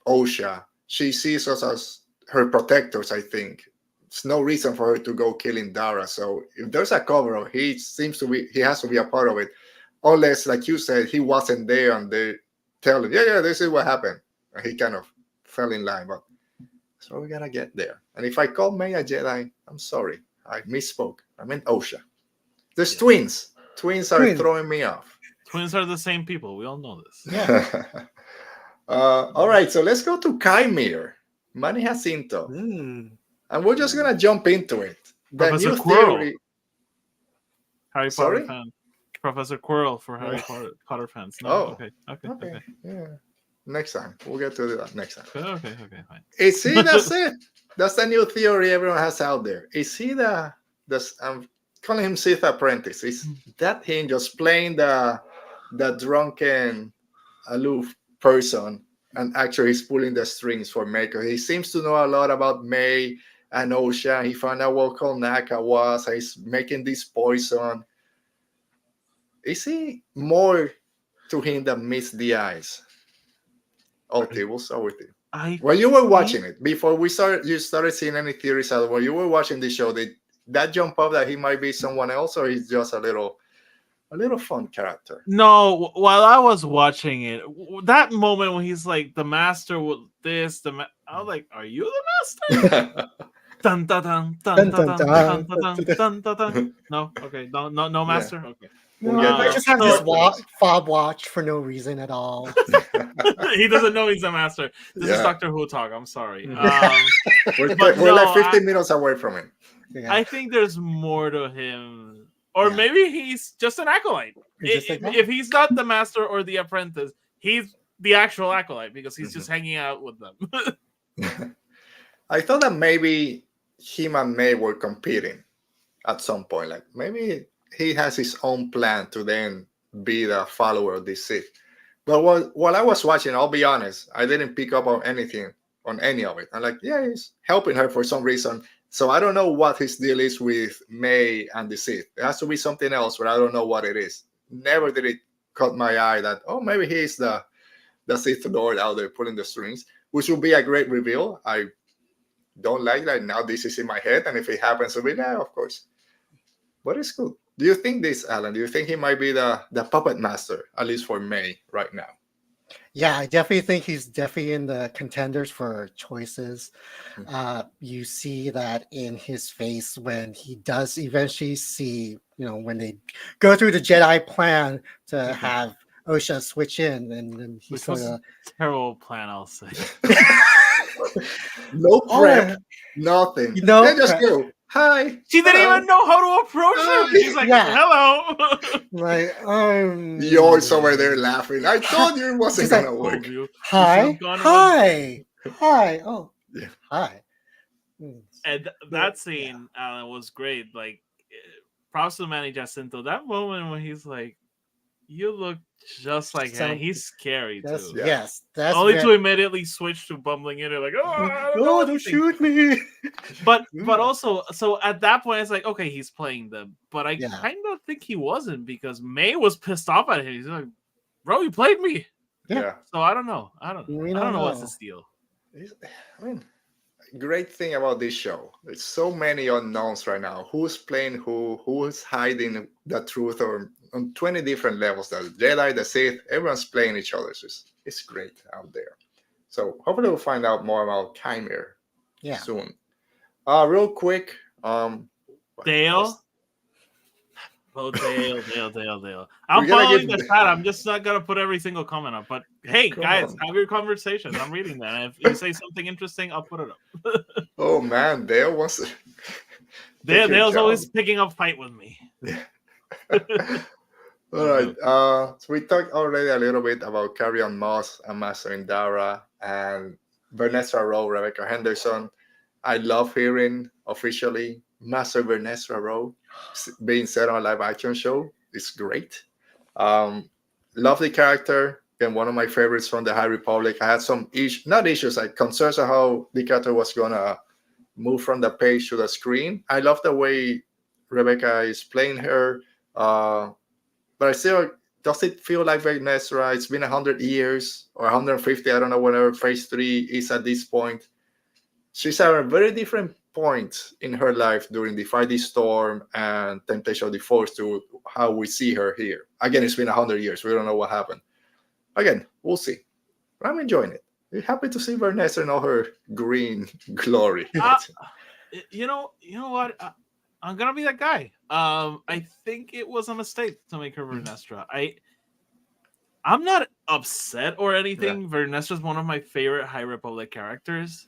Osha. She sees us as her protectors, I think. There's no reason for her to go kill Indara. So if there's a cover-up, he has to be a part of it. Unless, like you said, he wasn't there and they tell him, yeah, this is what happened. And he kind of fell in line. But so we gotta get there. And if I call May a Jedi, I'm sorry. I misspoke. I meant Osha. There's twins. Twins are throwing me off. Twins are the same people. We all know this. Yeah. All right, so let's go to Qimir, Manny Jacinto. And we're just going to jump into it. The Professor new Quirrell. theory... Harry Potter fan. Professor Quirrell for Harry Potter fans. No? Okay. Yeah. Next time. We'll get to that next time. Okay, fine. That's it. That's the new theory everyone has out there. Is he I'm calling him Sith apprentice. Is that him just playing the drunken, aloof person, and actually he's pulling the strings for May? He seems to know a lot about May and Osha. He found out what Kolnaka was. He's making this poison. Is he more to him that meets the eyes? Okay, we'll start with you. When you were watching it, before you started seeing any theories out, when you were watching the show, did that jump up that he might be someone else, or he's just a little fun character? No, while I was watching it, that moment when he's like, the master with this, I was like, are you the master? Dun, dun, dun, dun, dun, dun, dun, dun, dun, dun, dun. No, okay, no master. Okay. I just have this fob watch for no reason at all. He doesn't know he's a master. This is Doctor Who talk. I'm sorry. We're like 15 minutes away from him. Yeah. I think there's more to him. Or maybe he's just an acolyte. If he's not the master or the apprentice, he's the actual acolyte because he's just hanging out with them. I thought that maybe him and May were competing at some point. Like maybe he has his own plan to then be the follower of this Sith. But while I was watching, I'll be honest, I didn't pick up on any of it. I'm like, yeah, he's helping her for some reason. So I don't know what his deal is with May and the Sith. It has to be something else, but I don't know what it is. Never did it caught my eye that, maybe he's the Sith Lord out there pulling the strings, which would be a great reveal. I don't like that. Now this is in my head, and if it happens to be there, of course. But it's good. Do you think this, Alan? Do you think he might be the puppet master, at least for May right now? Yeah, I definitely think he's definitely in the contenders for choices. You see that in his face when he does eventually see, when they go through the Jedi plan to have Osha switch in, and then he's Which was a terrible plan, I'll say. No Oh, prep, nothing. No They just prep. go, hi. She didn't hello." even know how to approach him. She's like, Yeah. hello. like Yord's over there laughing. I told you it wasn't She's like, gonna Told work. you. You should hi, have gone with- hi. Oh, Yeah. hi. And that scene, Alan, was great. Like, props to Manny Jacinto. That moment when he's like, "You look just like him." He's scary too. Yeah. Yes, that's Only to immediately switch to bumbling in it, like, "Oh, I don't know don't anything." shoot me. But also, so at that point, it's like, okay, he's playing them. But I Yeah. kind of think he wasn't, because May was pissed off at him. He's like, "Bro, you played me." Yeah. So I don't know. I don't know what's know. his deal. I mean, great thing about this show. There's so many unknowns right now. Who's playing who's hiding the truth on 20 different levels. The Jedi, the Sith, everyone's playing each other. So it's great out there. So hopefully we'll find out more about Qimir soon. Real quick, Dale. Oh, Dale. I'm following the chat. I'm just not gonna put every single comment up. But hey, guys, have your conversation. I'm reading that. And if you say something interesting, I'll put it up. Oh man, Dale wants to. Dale's always picking up fight with me. All right. So we talked already a little bit about Carrion Moss and Master Indara and Vernestra Rowe, Rebecca Henderson. I love hearing officially Master Vernestra Rowe being set on a live action show. It's great. Lovely character. Again, one of my favorites from the High Republic. I had some like concerns of how the character was gonna move from the page to the screen. I love the way Rebecca is playing her. But I still, does it feel like Vernestra? It's been 100 years or 150. I don't know whatever phase 3 is at this point. She's at a very different point in her life during the 5D Storm and Temptation of the Force to how we see her here. Again, it's been 100 years. We don't know what happened. Again, we'll see. But I'm enjoying it. I'm happy to see Vernestra in all her green glory. You know what? I'm gonna be that guy. I think it was a mistake to make her Vernestra. I'm not upset or anything. Yeah. Vernestra is one of my favorite High Republic characters.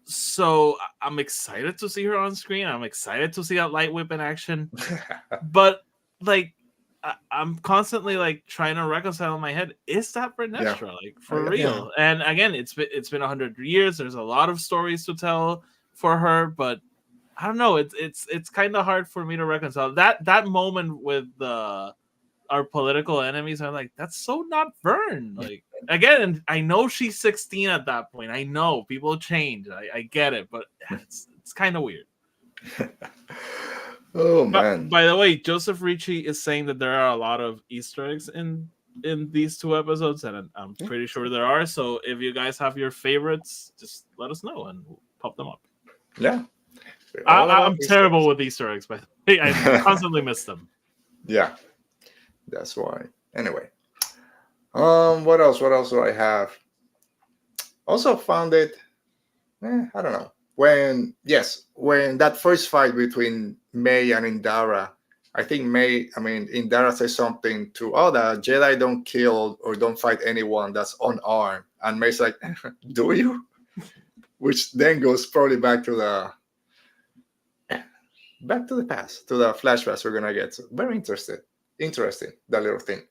So I'm excited to see her on screen. I'm excited to see that light whip in action. But like, I'm constantly like trying to reconcile in my head, is that Vernestra? Yeah. Like for real? Yeah. And again, it's been 100 years. There's a lot of stories to tell for her, but I don't know. It's kind of hard for me to reconcile that moment with our political enemies. I'm like, that's so not Vern. Like again, I know she's 16 at that point. I know people change. I get it, but it's kind of weird. Oh man! By the way, Joseph Ricci is saying that there are a lot of Easter eggs in these 2 episodes, and I'm pretty sure there are. So if you guys have your favorites, just let us know and we'll pop them up. Yeah. I'm terrible with Easter eggs, but I constantly miss them. Yeah, that's why. Anyway, what else do I have? Also found it. I don't know. When that first fight between May and Indara, I think Indara says something to, the Jedi don't kill or don't fight anyone that's unarmed, and May's like, do you? Which then goes probably back to the past, to the flashbacks we're gonna get. So very interesting, that little thing.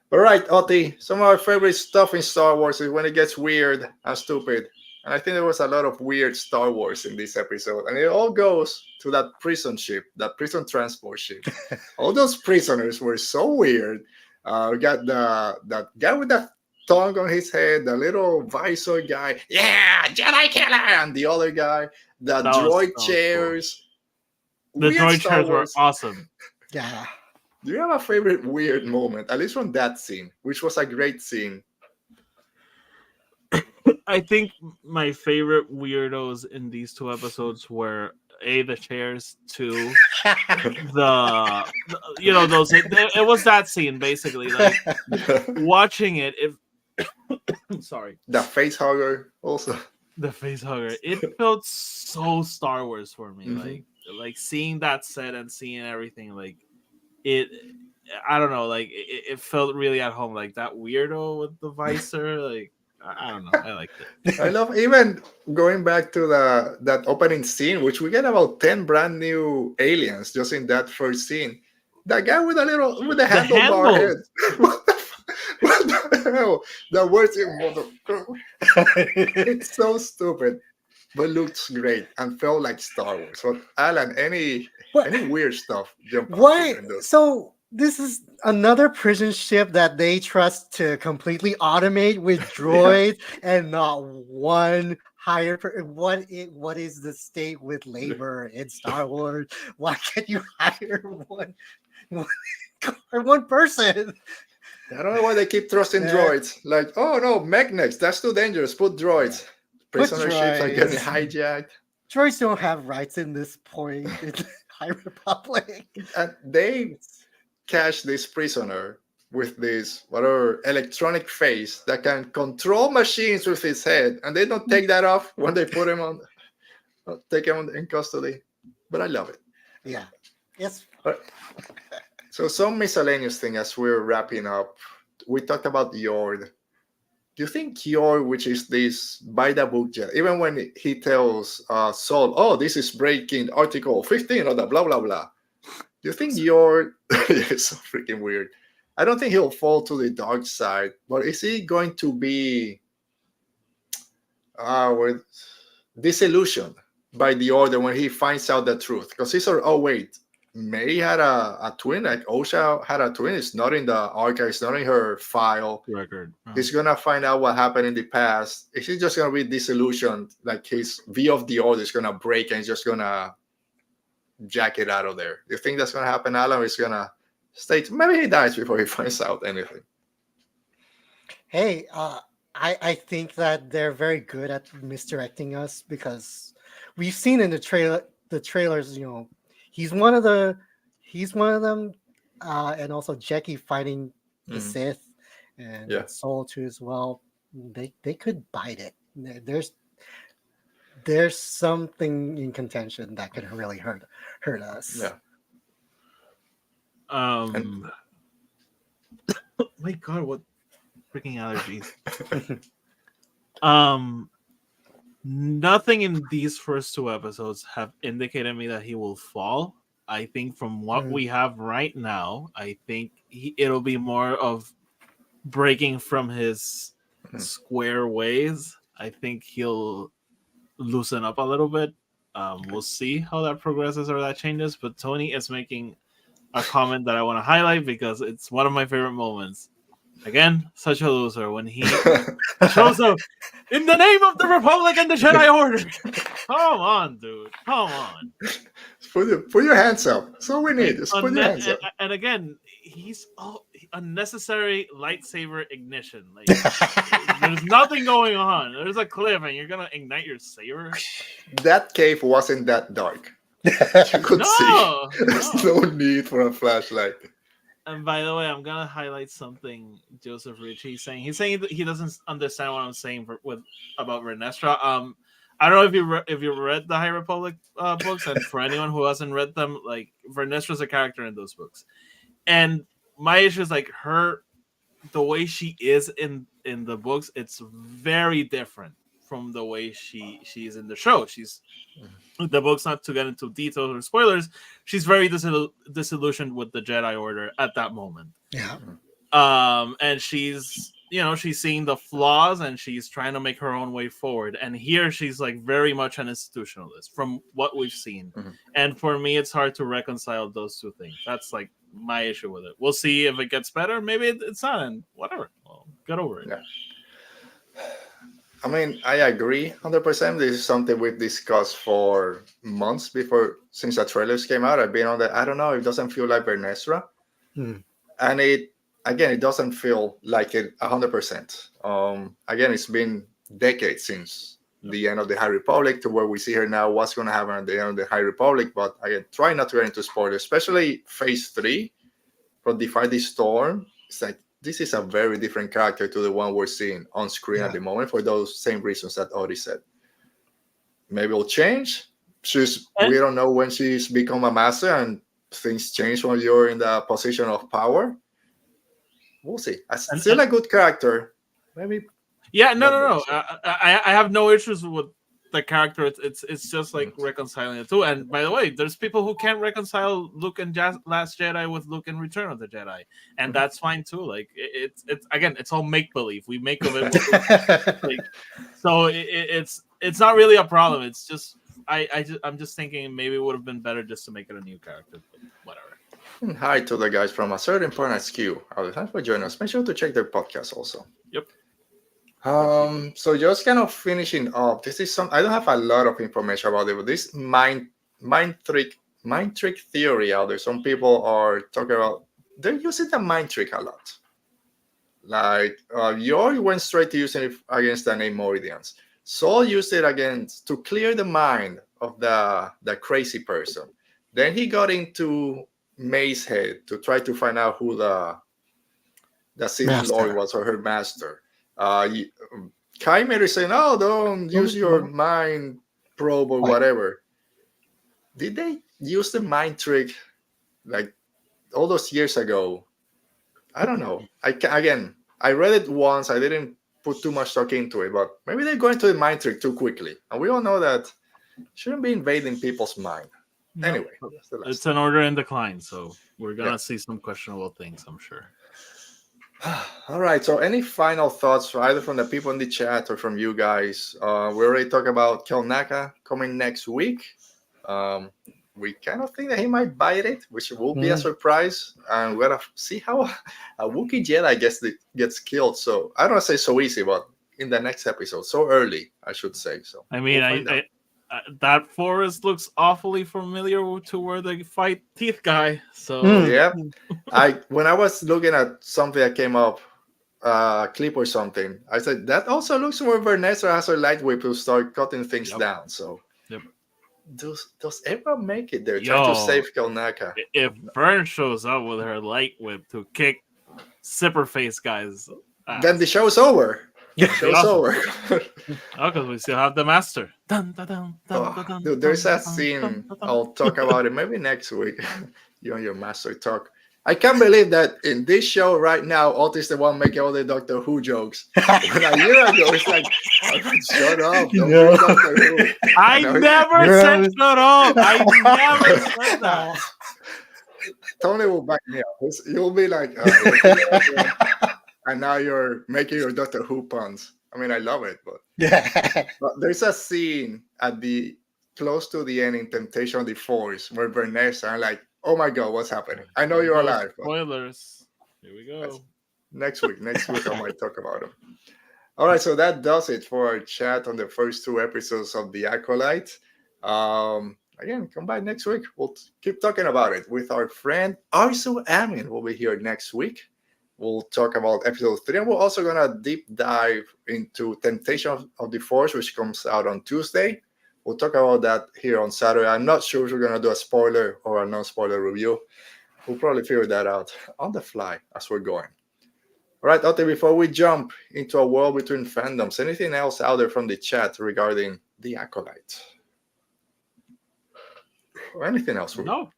But right, Oti, some of our favorite stuff in Star Wars is when it gets weird and stupid. And I think there was a lot of weird Star Wars in this episode. And it all goes to that prison ship, that prison transport ship. All those prisoners were so weird. We got that guy with the tongue on his head, the little visor guy, Jedi killer, and the other guy, the droid chairs. Cool. The droid chairs were awesome. Yeah. Do you have a favorite weird moment, at least from that scene, which was a great scene? I think my favorite weirdos in these 2 episodes were the chairs, 2, those. It was that scene basically. Like watching it. Sorry. The face hugger also. The face hugger. It felt so Star Wars for me. Mm-hmm. Like seeing that set and seeing everything. Like it. I don't know. Like it felt really at home. Like that weirdo with the visor. Like. I don't know. I liked it. I love even going back to that opening scene, which we get about 10 brand new aliens just in that first scene. That guy with the handlebar head. What the hell? That words in It's so stupid, but looks great and felt like Star Wars. But Alan, any weird stuff jump out Why? in this? So this is another prison ship that they trust to completely automate with droids and not one higher. What is the state with labor in Star Wars? Why can't you hire one person? I don't know why they keep trusting droids. Like, oh no, mechanics, that's too dangerous. Put droids. Prisoner ships are getting hijacked. Droids don't have rights in this point in the High Republic. And they catch this prisoner with this whatever electronic face that can control machines with his head, and they don't take that off when they put him on, take him in custody. But I love it. Yeah. Yes. So some miscellaneous thing as we're wrapping up. We talked about Yord. Do you think Yord, which is this by the book jet, even when he tells Saul, "Oh, this is breaking Article 15 of the blah blah blah," do you think Yord is so freaking weird? I don't think he'll fall to the dark side, but is he going to be with disillusioned by the Order when he finds out the truth? Because he's sort of, oh wait, May had a twin, like Osha had a twin. It's not in the archive, it's not in her file Record. He's gonna find out what happened in the past. Is he just gonna be disillusioned? Like his view of the Order is gonna break and he's just gonna jack it out of there. Do you think that's gonna happen, Alan? Or he's gonna stay? Maybe he dies before he finds out anything. Hey, I think that they're very good at misdirecting us because we've seen in the trailers, he's one of them, and also Jackie fighting the Sith and Soul too as well. They could bite it. There's something in contention that could really hurt us. Yeah. My God, what freaking allergies. Nothing in these first two episodes have indicated me that he will fall. I think from what we have right now, I think it'll be more of breaking from his square ways. I think he'll loosen up a little bit. We'll see how that progresses or that changes. But Tony is making a comment that I want to highlight because it's one of my favorite moments. Again, such a loser when he shows up in the name of the Republic and the Jedi Order. Come on, dude. Come on. Put your hands up. That's all we need. Just put your hands up. And again, he's unnecessary lightsaber ignition. Like there's nothing going on. There's a cliff, and you're gonna ignite your saber. That cave wasn't that dark. You could see. There's no need for a flashlight. And by the way, I'm gonna highlight something Joseph Ritchie saying. He's saying that he doesn't understand what I'm saying about Renestra. I don't know if you read the High Republic books, and for anyone who hasn't read them, like Renestra's a character in those books, and my issue is like the way she is in the books. It's very different from the way she is in the show. She's the books, not to get into details or spoilers. She's very disillusioned with the Jedi Order at that moment. Yeah. And she's seeing the flaws and she's trying to make her own way forward. And here she's like very much an institutionalist from what we've seen. And for me, it's hard to reconcile those two things. That's like my issue with it. We'll see if it gets better. Maybe it's not, and whatever. Well, get over it. Yeah. I mean, I agree 100%. This is something we've discussed for months since the trailers came out. I've been on that. I don't know. It doesn't feel like Vernestra. And it doesn't feel like it 100%. Again, it's been decades since the end of the High Republic to where we see her now. What's going to happen at the end of the High Republic? But again, try not to get into spoilers, especially Phase 3 from Defy the Storm. It's like, this is a very different character to the one we're seeing on screen at the moment for those same reasons that Audie said. Maybe it'll change. We don't know when she's become a master and things change when you're in the position of power. We'll see. Still a good character. Maybe Yeah, no, Not no, very no. sure. I have no issues with the character. It's just like reconciling the two. And by the way, there's people who can't reconcile Luke and Last Jedi with Luke and Return of the Jedi, and that's fine too. Like it's again, it's all make believe. We make of it what we like. So it's not really a problem. It's just I'm just thinking maybe it would have been better just to make it a new character. But whatever. Hi to the guys from A Certain Point SQ. Thanks for joining us. Make sure to check their podcast also. Yep. So just kind of finishing up. This is some. I don't have a lot of information about it, but this mind trick theory out there. Some people are talking about. They're using the mind trick a lot. Like Yord went straight to using it against the Neimoidians. Saul used it against to clear the mind of the crazy person. Then he got into May's head to try to find out who the Sith Lord was, or her master. Qimir is saying, "Oh, don't use your mind probe or whatever." Did they use the mind trick like all those years ago? I don't know. I read it once. I didn't put too much stock into it, but maybe they're going to the mind trick too quickly, and we all know that shouldn't be invading people's mind. No, anyway, it's an order in decline, so we're gonna see some questionable things, I'm sure. All right. So, any final thoughts, either from the people in the chat or from you guys? We already talked about Kelnaka coming next week. We kind of think that he might bite it, which will be a surprise. And we're gonna see how a Wookiee Jedi gets killed. So I don't want to say so easy, but in the next episode, so early, I should say. So I mean, that forest looks awfully familiar to where they fight Teeth Guy. So yeah, when I was looking at something that came up, clip or something, I said that also looks where Vanessa has her light whip to start cutting things down. So does everyone make it there? Trying to save Kelnaka. If Vern shows up with her light whip to kick Zipperface guys, then the show's over. Show's over. Because we still have the master. Dude, there's that scene. I'll talk about it maybe next week. You and your master talk. I can't believe that in this show right now, Otis is the one making all the Doctor Who jokes. When a year ago, it's like, shut up. Don't be Doctor Who. I never said shut up. I never said that. Tony will back me up. You'll be like, and now you're making your Doctor Who puns. I mean, I love it, but there's a scene at close to the end in Temptation of the Force where Vanessa, I'm like, oh my God, what's happening? I know you're alive. Spoilers. Here we go. Next week I might talk about them. All right, so that does it for our chat on the first 2 episodes of The Acolyte. Again, come by next week. We'll keep talking about it with our friend Arzu Amin. Will be here next week. We'll talk about episode 3, and we're also going to deep dive into Temptation of the Force, which comes out on Tuesday. We'll talk about that here on Saturday. I'm not sure if we're going to do a spoiler or a non-spoiler review. We'll probably figure that out on the fly as we're going. All right, Otte, before we jump into a world between fandoms, anything else out there from the chat regarding The Acolyte? Or anything else? No.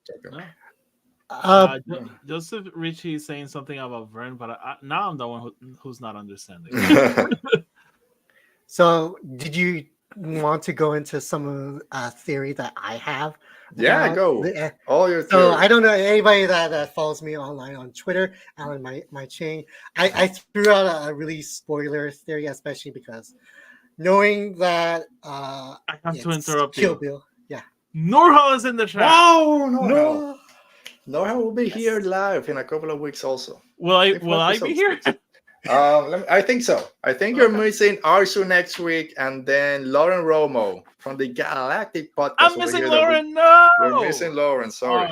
Joseph Ritchie is saying something about Vern, but now I'm the one who's not understanding. So, did you want to go into some theory that I have? Yeah, go. All your theories. So I don't know anybody that follows me online on Twitter, Alan Ching. I threw out a really spoiler theory, especially because knowing that I have to interrupt Kill you. Bill. Yeah. Norhal is in the chat. No. Norhal will be here live in a couple of weeks also. Will I be here? I think so. I think you're missing Arzu next week, and then Lauren Romo from the Galactic Podcast. I'm missing Lauren. No, we're missing Lauren. Sorry,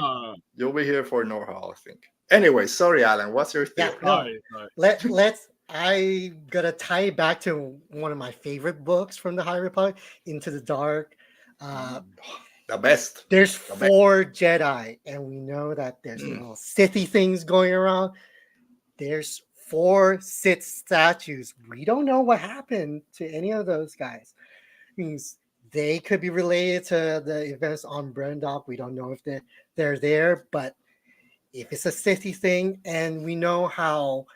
you'll be here for Norhal, I think. Anyway, sorry, Alan. What's your theory? Sorry. I gotta tie it back to one of my favorite books from the High Republic, Into the Dark. The best. There's 4 Jedi, and we know that there's little Sithy things going around. There's 4 Sith statues. We don't know what happened to any of those guys. Means they could be related to the events on Brendok. We don't know if they're there, but if it's a Sithy thing, and we know how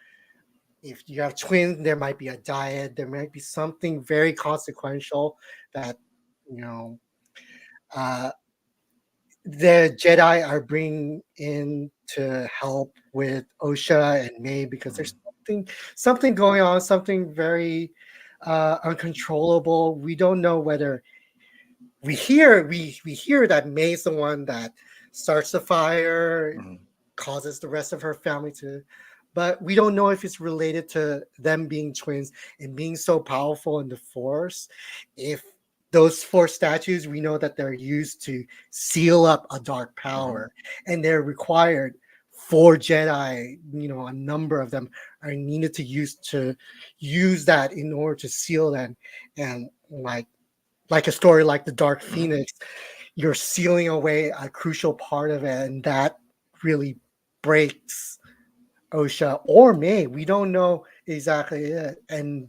if you have twins, there might be a diet, there might be something very consequential that you know uh, the Jedi are bringing in to help with Osha and May because there's something going on, something very uncontrollable. We don't know whether we hear that May's the one that starts the fire, causes the rest of her family to, but we don't know if it's related to them being twins and being so powerful in the Force. If those four statues, we know that they're used to seal up a dark power, and they're required. Four Jedi, a number of them are needed to use that in order to seal them, and like a story like the Dark Phoenix, you're sealing away a crucial part of it, and that really breaks Osha or May. We don't know exactly it, and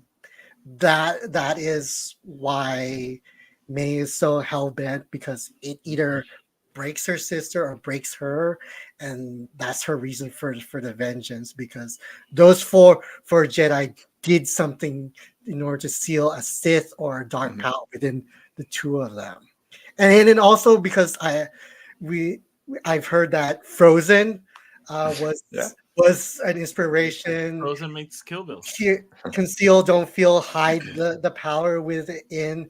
that is why May is so hell bent, because it either breaks her sister or breaks her, and that's her reason for the vengeance. Because those four Jedi did something in order to seal a Sith or a dark power within the two of them, and then also because I've heard that Frozen was an inspiration. Frozen makes Kill Bill. Conceal, don't feel, hide the power within.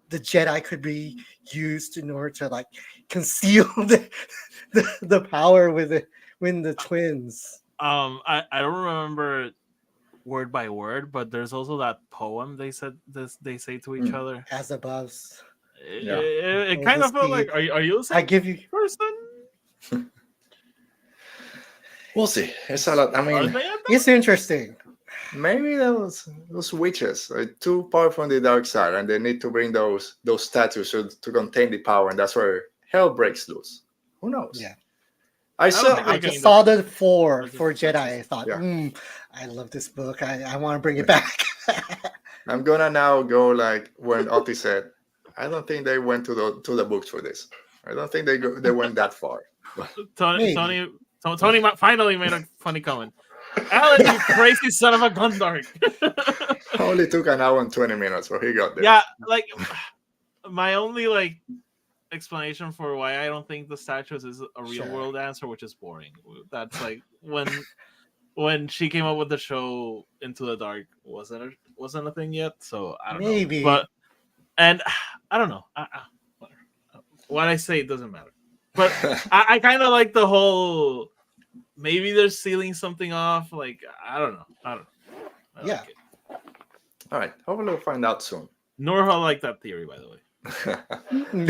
The Jedi could be used in order to conceal the power within the twins. I don't remember word by word, but there's also that poem they say to each other. As above. It kind of felt like, are you the same I give you person? We'll see. It's a lot. I mean, it's interesting. Maybe those witches are too powerful on the dark side, and they need to bring those statues to contain the power, and that's where hell breaks loose. Who knows? Yeah. I just saw the four Jedi. I thought, I love this book. I want to bring it back. I'm gonna now go when Otti said, I don't think they went to the books for this. I don't think they went that far. Tony finally made a funny comment. Alan, you crazy son of a gun dart. Only took an hour and 20 minutes, but he got there. Yeah, my only explanation for why I don't think the statues is a real world answer, which is boring. That's when she came up with the show Into the Dark wasn't a thing yet, so I don't know. But and I don't know. What I say doesn't matter. But I kind of like the whole. Maybe they're sealing something off. I don't know. I like it. All right. Hopefully we'll find out soon. Norha liked that theory, by the way.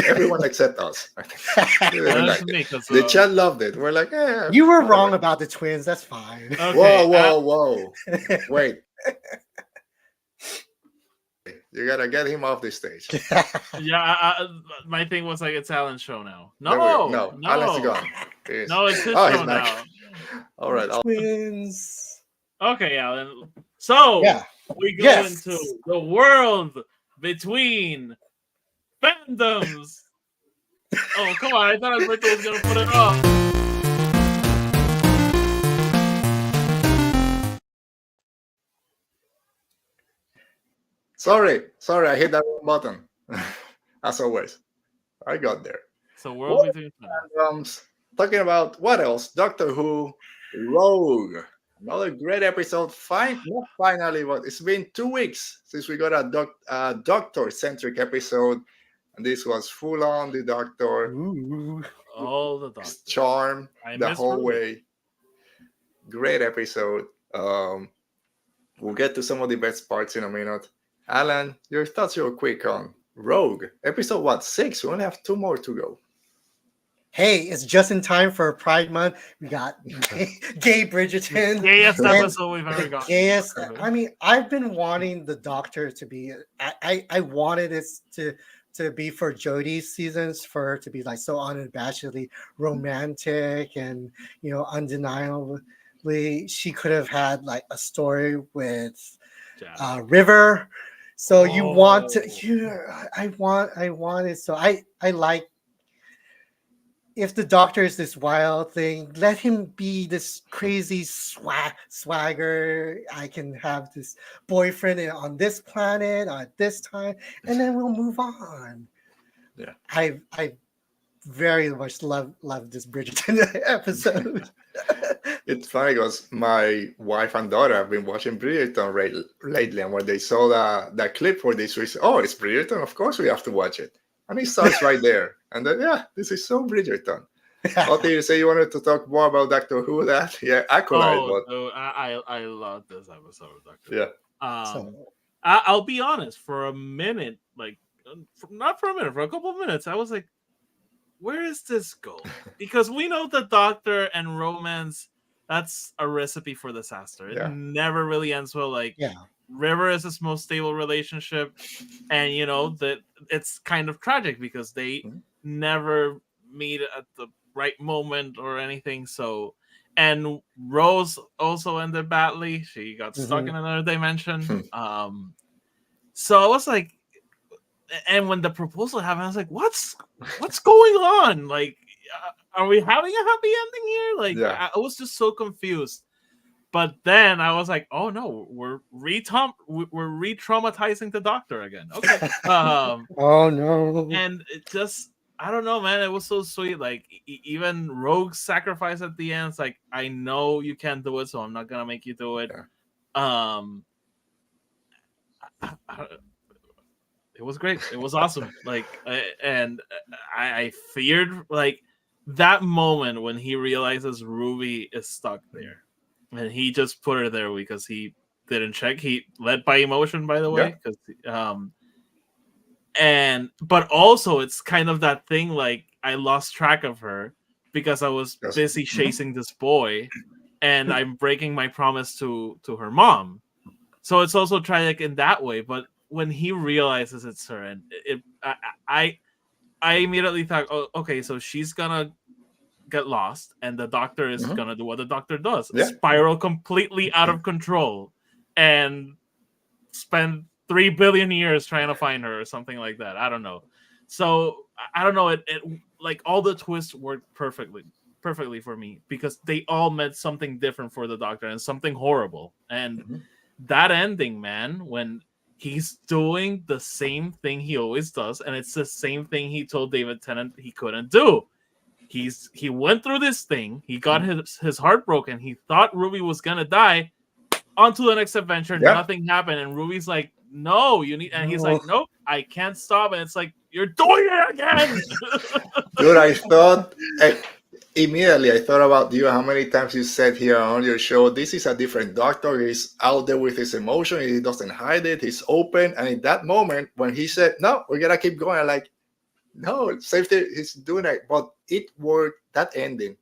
Everyone except us. The chat loved it. We're like, yeah. You were wrong about the twins. That's fine. Okay. Whoa. Wait. You gotta get him off the stage. My thing was it's Alan's show now. No, Alan's gone. No, it's his show now. All right. Twins. Okay, Alan. So we go into the world between fandoms. Oh, come on. I thought Alberto was going to put it off. Sorry. I hit that wrong button. As always. I got there. So world between fandoms. Talking about what else? Doctor Who, Rogue. Another great episode. Not finally, but it's been 2 weeks since we got a Doctor-centric episode. And this was full on the Doctor. All the Doctor. Charm the whole way. Great episode. We'll get to some of the best parts in a minute. Alan, your thoughts real quick on Rogue. Episode 6? We only have 2 more to go. Hey, it's just in time for Pride Month. We got Gay Bridgerton. Gayest episode we've ever got. Gayest. I mean, I've been wanting the Doctor to be. I wanted this to be for Jodie's seasons, for her to be so unabashedly romantic and undeniably she could have had a story with River. So you want to. I want it. So I like. if the Doctor is this wild thing, let him be this crazy swagger. I can have this boyfriend on this planet at this time, and then we'll move on. Yeah. I very much love this Bridgerton episode. It's funny because my wife and daughter have been watching Bridgerton lately, and when they saw that clip for this, we said, "Oh, it's Bridgerton! Of course we have to watch it." And it starts right there, and then this is so Bridgerton. Otti, you say you wanted to talk more about Doctor Who? That Acolyte. I love this episode of Doctor So, I'll be honest. For a minute, not for a minute, for a couple of minutes, I was like, "Where is this going?" Because we know the Doctor and romance. That's a recipe for disaster. It never really ends well. River is his most stable relationship, and that it's kind of tragic because they never meet at the right moment or anything. So, and Rose also ended badly. She got stuck in another dimension. So I was like, and when the proposal happened, I was like, what's going on? Are we having a happy ending here? I was just so confused. But then I was like, oh no, we're re-traumatizing the Doctor again. Okay. oh no. And it just, I don't know, man. It was so sweet. Even Rogue's sacrifice at the end. It's like, I know you can't do it, so I'm not gonna make you do it. It was great. It was awesome. And I feared that moment when he realizes Ruby is stuck there, and he just put her there because he didn't check. He led by emotion, by the way, because but also it's kind of that thing I lost track of her because I was busy chasing this boy, and I'm breaking my promise to her mom. So it's also tragic in that way. But when he realizes it's her, and I immediately thought, oh, okay, so she's gonna get lost, and the Doctor is gonna do what the Doctor does: spiral completely out of control, and spend 3 billion years trying to find her, or something like that. I don't know. So I don't know. It all the twists worked perfectly for me because they all meant something different for the Doctor and something horrible. And that ending, man, when he's doing the same thing he always does, and it's the same thing he told David Tennant he couldn't do. He went through this thing. He got his heart broken. He thought Ruby was gonna die. On to the next adventure. Nothing happened, and Ruby's like, "No, you need," and he's like, "Nope, I can't stop." And it's like, "You're doing it again." Dude, I thought immediately. I thought about you. How many times you said here on your show, "This is a different Doctor. He's out there with his emotion. He doesn't hide it. He's open." And in that moment, when he said, "No, we gotta keep going," I'm like, no, safety. He's doing it, but it worked. That ending,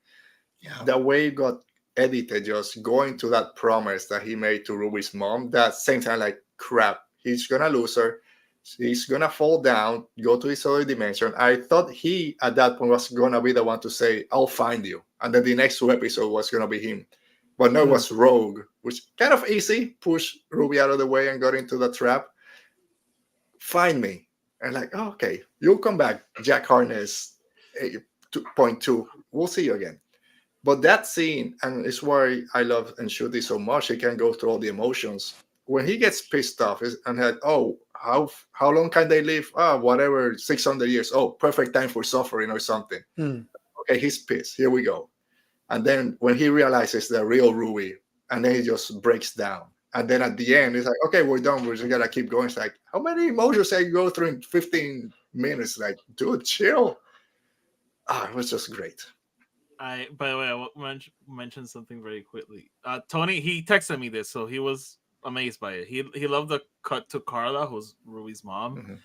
the way it got edited, just going to that promise that he made to Ruby's mom. That same time, like, crap, he's gonna lose her. He's gonna fall down, go to his other dimension. I thought he, at that point, was gonna be the one to say, "I'll find you," and then the next 2 episodes was gonna be him. But no, it was Rogue, which kind of easy, push Ruby out of the way and got into the trap. Find me. And like, oh, okay, you'll come back, Jack Harkness 2.2. We'll see you again. But that scene, and it's why I love Ncuti so much, he can go through all the emotions. When he gets pissed off and had, oh, how long can they live? Whatever, 600 years. Oh, perfect time for suffering or something. Okay, he's pissed. Here we go. And then when he realizes the real Ruby, and then he just breaks down. And then at the end, it's like, okay, we're done. We're just gonna keep going. It's like, how many emotions I go through in 15 minutes? Like, dude, chill. It was just great. By the way, I want to mention something very quickly. Tony, he texted me this, so he was amazed by it. He loved the cut to Carla, who's Ruby's mom.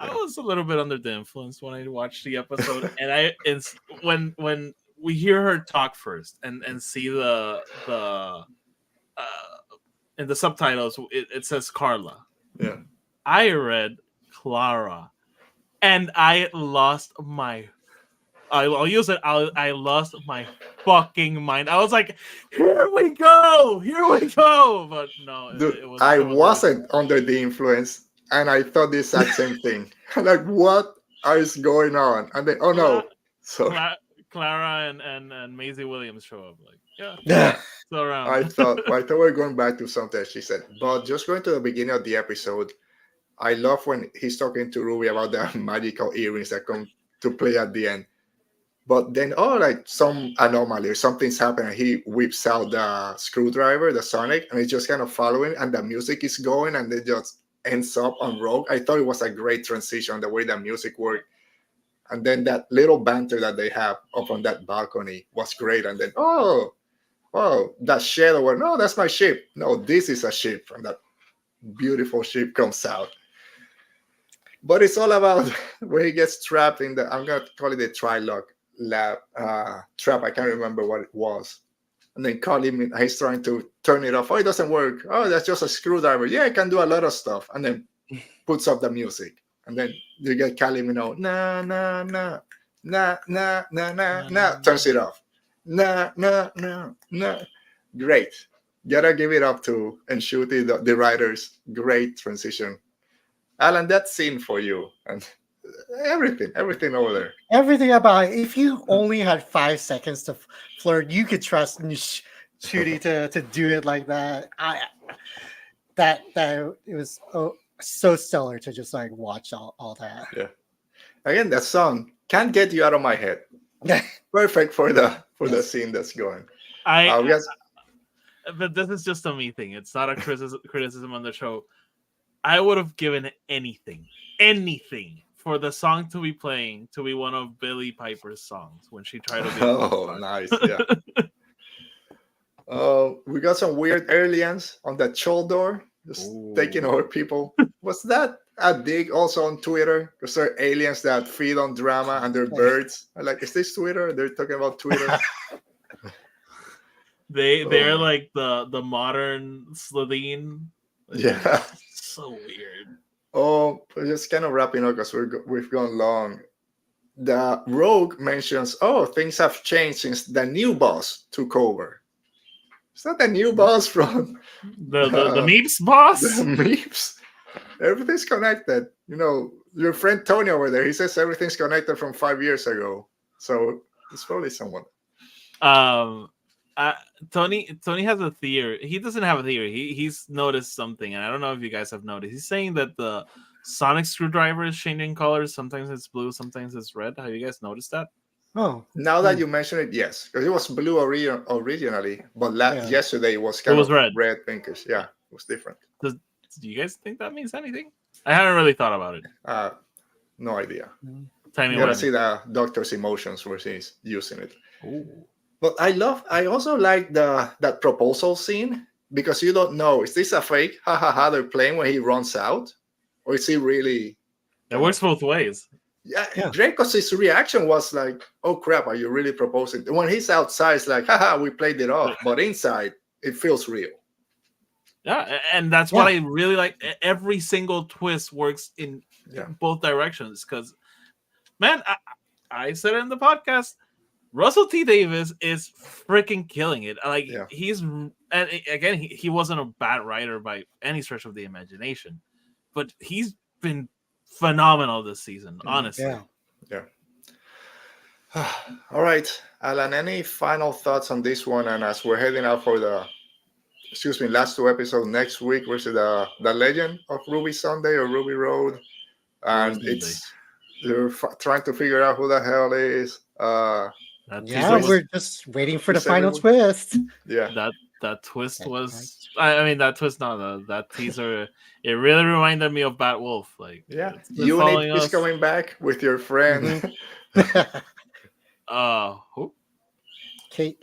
I was a little bit under the influence when I watched the episode, and when we hear her talk first and see the in the subtitles, it says Carla. Yeah. I read Clara, and I lost my. I'll use it. I lost my fucking mind. I was like, "Here we go, But no, dude, it I wasn't under the influence, and I thought the exact same thing. Like, what is going on? And then, oh no, So Clara and Maisie Williams show up. Like, yeah, Yeah. still around. I thought we were going back to something she said, but just going to the beginning of the episode, I love when he's talking to Ruby about the magical earrings that come to play at the end. But then, like some anomaly or something's happening. He whips out the screwdriver, the Sonic, and he's just kind of following, and the music is going, and it just ends up on Rogue. I thought it was a great transition, the way the music worked. And then that little banter that they have up on that balcony was great. And then, oh, that shadow, no, that's my ship. No, this is a ship. And that beautiful ship comes out. But it's all about where he gets trapped in the, I'm going to call it the Trilog lab trap. I can't remember what it was. And then Kalim, he's trying to turn it off. Oh, it doesn't work. Oh, that's just a screwdriver. Yeah, it can do a lot of stuff. And then puts up the music. And then you get Kalim, nah, turns it off. Nah. Great. Gotta give it up to Enshuti, the writers. Great transition. Alan, that scene for you. And everything over there. Everything about it. If you only had 5 seconds to flirt, you could trust Shooty to do it like that. That it was so stellar to just like watch all that. Yeah. Again, that song can't get you out of my head. Perfect for the scene that's going. But this is just a me thing. It's not a criticism on the show. I would have given anything for the song to be playing to be one of Billie Piper's songs when she tried to be. Oh, nice. Yeah. We got some weird aliens on that Choldor, just taking over people. Was that a dig also on Twitter? Because there are aliens that feed on drama and they're birds. I'm like, is this Twitter? They're talking about Twitter. They're like the modern Slitheen. Yeah. So weird. We're just kind of wrapping up because we've gone long. The Rogue mentions, things have changed since the new boss took over. Is that the new boss from the Meeps boss? The Meeps. Everything's connected. Your friend Tony over there, he says everything's connected from 5 years ago. So it's probably someone. Tony has a theory. He doesn't have a theory. He's noticed something, and I don't know if you guys have noticed. He's saying that the sonic screwdriver is changing colors. Sometimes it's blue, sometimes it's red. Have you guys noticed that? Oh, now that you mention it, yes, because it was blue originally, but yesterday it was kind of red, pinkish. Yeah, it was different. Do you guys think that means anything? I haven't really thought about it. No idea. Tell me. You gotta see the doctor's emotions where he's using it. Ooh. But I also like that proposal scene because you don't know, is this a fake? They're playing when he runs out, or is he really? It works both ways. Yeah. Draco's reaction was like, "Oh crap, are you really proposing?" When he's outside, it's like, we played it off. But inside, it feels real. Yeah, and that's what I really like. Every single twist works in both directions. Because, man, I said it in the podcast. Russell T. Davis is freaking killing it. Like he's, and again, he wasn't a bad writer by any stretch of the imagination, but he's been phenomenal this season. Honestly, yeah. All right, Alan. Any final thoughts on this one? And as we're heading out for the, last 2 episodes next week, which is the Legend of Ruby Sunday or Ruby Road, and they're trying to figure out who the hell is. We're just waiting for the final twist. Yeah, that twist was. I mean, that twist. No, that teaser. It really reminded me of Bat Wolf. Like, Unit is coming back with your friend. Who? Kate.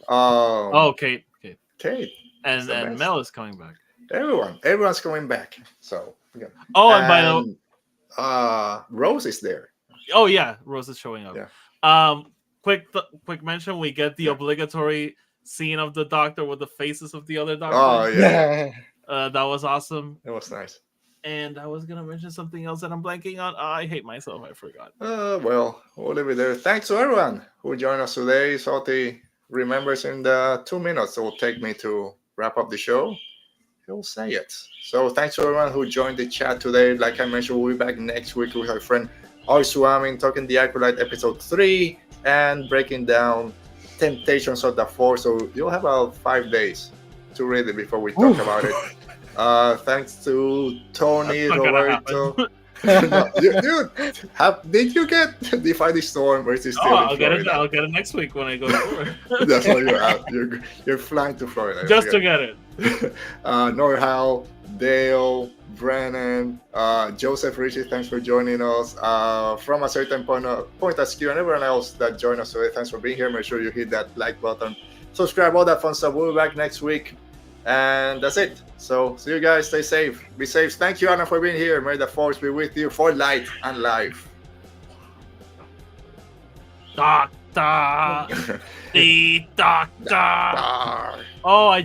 Kate. And Mel is coming back. Everyone's coming back. So and by the way, Rose is there. Oh yeah, Rose is showing up. Yeah. Quick mention: we get the obligatory scene of the Doctor with the faces of the other Doctor. Oh yeah. That was awesome. It was nice. And I was gonna mention something else that I'm blanking on. I hate myself. I forgot. Well, we'll leave it there. Thanks to everyone who joined us today. Salty remembers in the 2 minutes it will take me to wrap up the show. He'll say it. So thanks to everyone who joined the chat today. Like I mentioned, we'll be back next week with our friend Arsuamin talking the Acolyte episode 3. and breaking down Temptations of the Force. So you'll have about 5 days to read it before we talk about it. Thanks to Tony, That's not gonna Roberto. No, dude, did you get Defy the Storm versus still in Florida? I'll get it next week when I go to Florida. That's why you're out. You're flying to Florida. Just to get it. Norhal, Dale, Brennan, Joseph Richie, thanks for joining us. From a certain point Askew and everyone else that joined us today, thanks for being here. Make sure you hit that like button, subscribe, all that fun stuff. We'll be back next week. And that's it. So see you guys. Stay safe. Be safe. Thank you, Anna, for being here. May the Force be with you for light and life. Doctor. The doctor. Oh, I